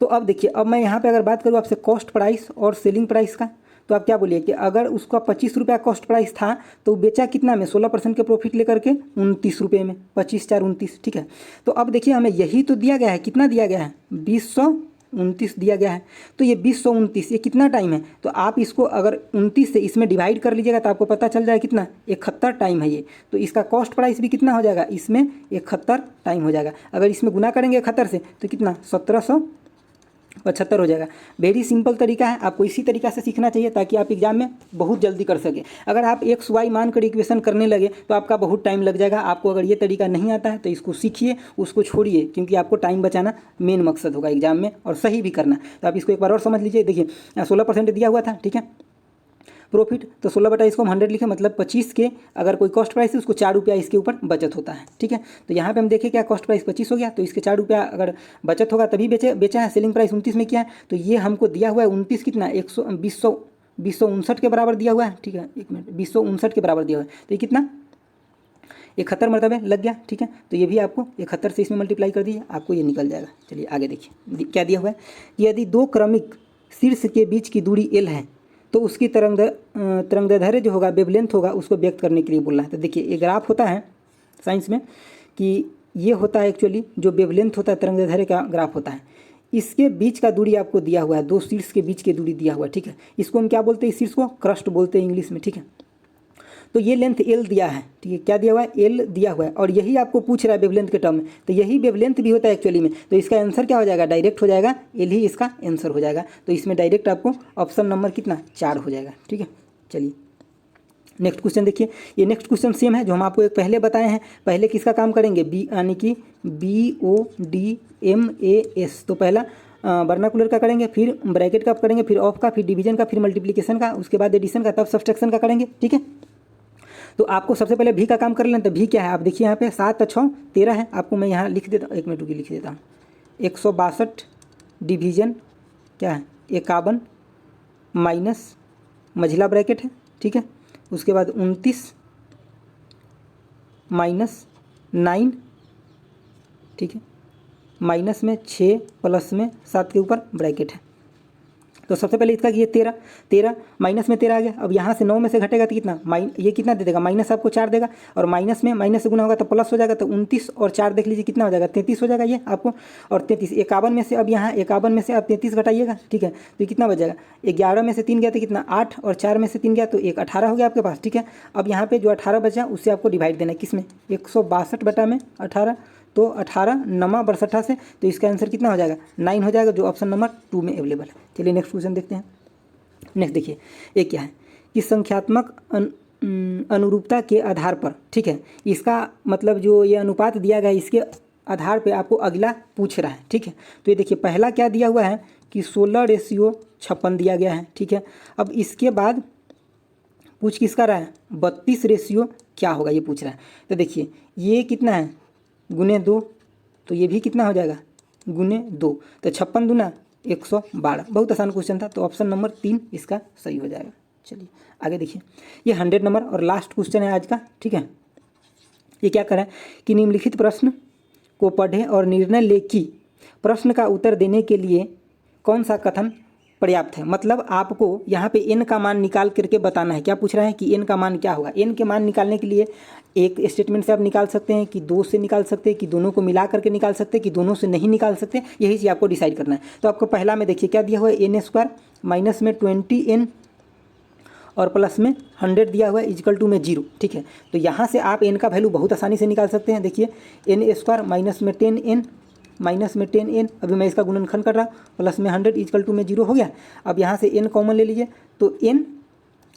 तो अब देखिए, अब मैं यहाँ पे अगर बात करूँ आपसे कॉस्ट प्राइस और सेलिंग प्राइस का, तो आप क्या बोलिए कि अगर उसका 25 रुपया कॉस्ट प्राइस था तो बेचा कितना में, 16% के प्रॉफिट लेकर के 29 रुपये में, 25 4 29। ठीक है, तो अब देखिए हमें यही तो दिया गया है, कितना दिया गया है, 2029 दिया गया है। तो ये 2029 ये कितना टाइम है, तो आप इसको अगर 29 से इसमें डिवाइड कर लीजिएगा तो आपको पता चल जाएगा कितना, 71 टाइम है ये। तो इसका कॉस्ट प्राइस भी कितना हो जाएगा, इसमें 71 टाइम हो जाएगा। अगर इसमें गुना करेंगे 71 से तो कितना, 75 हो जाएगा। वेरी सिंपल तरीका है, आपको इसी तरीका से सीखना चाहिए ताकि आप एग्जाम में बहुत जल्दी कर सके। अगर आप एक्स वाई मान कर इक्वेशन करने लगे तो आपका बहुत टाइम लग जाएगा। आपको अगर ये तरीका नहीं आता है तो इसको सीखिए, उसको छोड़िए, क्योंकि आपको टाइम बचाना मेन मकसद होगा एग्जाम में, और सही भी करना। तो आप इसको एक बार और समझ लीजिए। देखिए 16% दिया हुआ था, ठीक है, प्रॉफिट, तो 16 बटा इसको हम 100 लिखे, मतलब 25 के अगर कोई कॉस्ट प्राइस है उसको 4 रुपया इसके ऊपर बचत होता है, ठीक है। तो यहाँ पे हम देखें क्या कॉस्ट प्राइस 25 हो गया, तो इसके 4 रुपया अगर बचत होगा तभी बेचा है। सेलिंग प्राइस 29 में किया है, तो ये हमको दिया हुआ है 29 कितना 2059 के बराबर दिया हुआ है, ठीक है। 1 मिनट, 2059 के बराबर दिया हुआ है, तो ये कितना 71 मरतबे लग गया, ठीक है। तो ये भी आपको 71 से इसमें मल्टीप्लाई कर दीजिए, आपको ये निकल जाएगा। चलिए आगे देखिए क्या दिया हुआ है कि यदि दो क्रमिक शीर्ष के बीच की दूरी L है तो उसकी तरंगदैर्ध्य जो होगा, वेवलेंथ होगा, उसको व्यक्त करने के लिए बोल रहा है। तो देखिए ये ग्राफ होता है साइंस में कि ये होता है एक्चुअली जो वेवलेंथ होता है, तरंगदैर्ध्य का ग्राफ होता है। इसके बीच का दूरी आपको दिया हुआ है, दो शीर्ष के बीच की दूरी दिया हुआ है, ठीक है। इसको हम क्या बोलते हैं, इस शीर्ष को क्रस्ट बोलते हैं इंग्लिश में, ठीक है। तो ये लेंथ L दिया है, ठीक है, क्या दिया हुआ है, L दिया हुआ है, और यही आपको पूछ रहा है वेवलेंथ के टर्म में। तो यही वेवलेंथ भी होता है एक्चुअली में। तो इसका आंसर क्या हो जाएगा, डायरेक्ट हो जाएगा, L ही इसका आंसर हो जाएगा। तो इसमें डायरेक्ट आपको ऑप्शन नंबर कितना 4 हो जाएगा, ठीक है। चलिए नेक्स्ट क्वेश्चन देखिए। ये नेक्स्ट क्वेश्चन सेम है जो हम आपको एक पहले बताए हैं। पहले किसका काम करेंगे, बी यानी कि BODMAS। तो पहला वर्नाकुलर का करेंगे, फिर ब्रैकेट का करेंगे, फिर ऑफ का, फिर डिवीजन का, फिर मल्टीप्लिकेशन का, उसके बाद एडिशन का, तब सब्सट्रैक्शन का करेंगे, ठीक है। तो आपको सबसे पहले भी का काम कर लेना। तो भी क्या है, आप देखिए यहाँ पे 7 और 6 13 है। आपको मैं यहाँ लिख देता हूँ, 1 मिनट रुकिए, लिख देता हूँ। 162 डिवीजन क्या है 51 माइनस मझिला ब्रैकेट है, ठीक है। उसके बाद 29 माइनस 9, ठीक है, माइनस में 6 प्लस में 7 के ऊपर ब्रैकेट है। तो सबसे पहले इसका ये 13 माइनस में 13 आ गया। अब यहाँ से 9 में से घटेगा तो कितना ये कितना दे देगा, माइनस आपको 4 देगा, और माइनस में माइनस से गुना होगा तो प्लस हो जाएगा। तो 29 और 4 देख लीजिए कितना हो जाएगा, 33 हो जाएगा ये आपको। और 33 51 में से, अब यहाँ 51 में से आप 33 घटाइएगा, ठीक है। तो ये कितना बच जाएगा, 11 में से 3 गया तो कितना 8, और 4 में से 3 गया तो 18 हो गया आपके पास, ठीक है। अब यहाँ पे जो 18 बचा उससे आपको डिवाइड देना है, किसमें 162 बटा में 18, तो 18 नमा 62 से, तो इसका आंसर कितना हो जाएगा 9 हो जाएगा, जो ऑप्शन नंबर 2 में अवेलेबल है। चलिए नेक्स्ट क्वेश्चन देखते हैं। नेक्स्ट देखिए ये क्या है कि संख्यात्मक अनुरूपता के आधार पर, ठीक है, इसका मतलब जो ये अनुपात दिया गया है इसके आधार पे आपको अगला पूछ रहा है, ठीक है। तो ये देखिए पहला क्या दिया हुआ है कि 16:56 दिया गया है, ठीक है। अब इसके बाद पूछ किसका रहा है, 32 क्या होगा ये पूछ रहा है। तो देखिए ये कितना है गुने 2, तो ये भी कितना हो जाएगा गुने 2, तो 56 दूना 112। बहुत आसान क्वेश्चन था, तो ऑप्शन नंबर 3 इसका सही हो जाएगा। चलिए आगे देखिए, ये 100 नंबर और लास्ट क्वेश्चन है आज का, ठीक है। ये क्या कर रहा है कि निम्नलिखित प्रश्न को पढ़ें और निर्णय लें कि प्रश्न का उत्तर देने के लिए कौन सा कथन पर्याप्त है। मतलब आपको यहाँ पे n का मान निकाल करके बताना है। क्या पूछ रहा है कि n का मान क्या होगा। n के मान निकालने के लिए एक स्टेटमेंट से आप निकाल सकते हैं, कि 2 से निकाल सकते हैं, कि दोनों को मिला करके निकाल सकते हैं, कि दोनों से नहीं निकाल सकते, यही चीज़ आपको डिसाइड करना है। तो आपको पहला में देखिए क्या दिया हुआ है, n² माइनस में 20n और प्लस में 100 दिया हुआ है इक्वल टू में 0, ठीक है। तो यहाँ से आप n का वैल्यू बहुत आसानी से निकाल सकते हैं। देखिए n² माइनस में 10n माइनस में 10n, अभी मैं इसका गुणनखंड कर रहा हूँ, प्लस में 100 इक्वल टू में 0 हो गया। अब यहाँ से n कॉमन ले लीजिए, तो n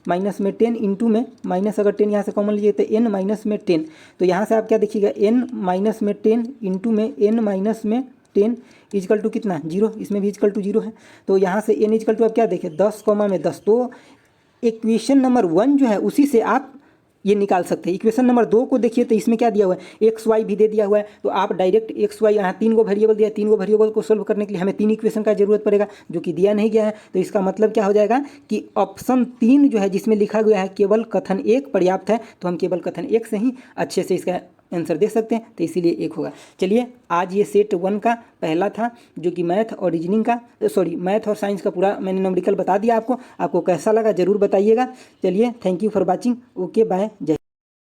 माइनस में 10 इंटू में माइनस, अगर 10 यहाँ से कॉमन लीजिए तो n माइनस में 10, तो यहाँ से आप क्या देखिएगा n माइनस में 10 इंटू में n माइनस में 10 इक्वल टू कितना 0, इसमें भी इक्वल टू 0 है। तो यहाँ से n इक्वल टू आप क्या देखें 10 कॉमा में 10। तो इक्वेशन नंबर 1 जो है उसी से आप ये निकाल सकते हैं। इक्वेशन नंबर 2 को देखिए, तो इसमें क्या दिया हुआ है, एक्स वाई भी दे दिया हुआ है। तो आप डायरेक्ट एक्स वाई, यहाँ 3 वेरिएबल दिया है, 3 वेरिएबल को सोल्व करने के लिए हमें 3 इक्वेशन का जरूरत पड़ेगा, जो कि दिया नहीं गया है। तो इसका मतलब क्या हो जाएगा कि ऑप्शन 3 जो है जिसमें लिखा गया है केवल कथन 1 पर्याप्त है, तो हम केवल कथन 1 से ही अच्छे से इसका आंसर दे सकते हैं, तो इसीलिए 1 होगा। चलिए आज ये सेट 1 का पहला था, जो कि मैथ और रीजनिंग का, मैथ और साइंस का पूरा मैंने न्यूमेरिकल बता दिया आपको। आपको कैसा लगा ज़रूर बताइएगा। चलिए thank you for watching, okay bye, जय।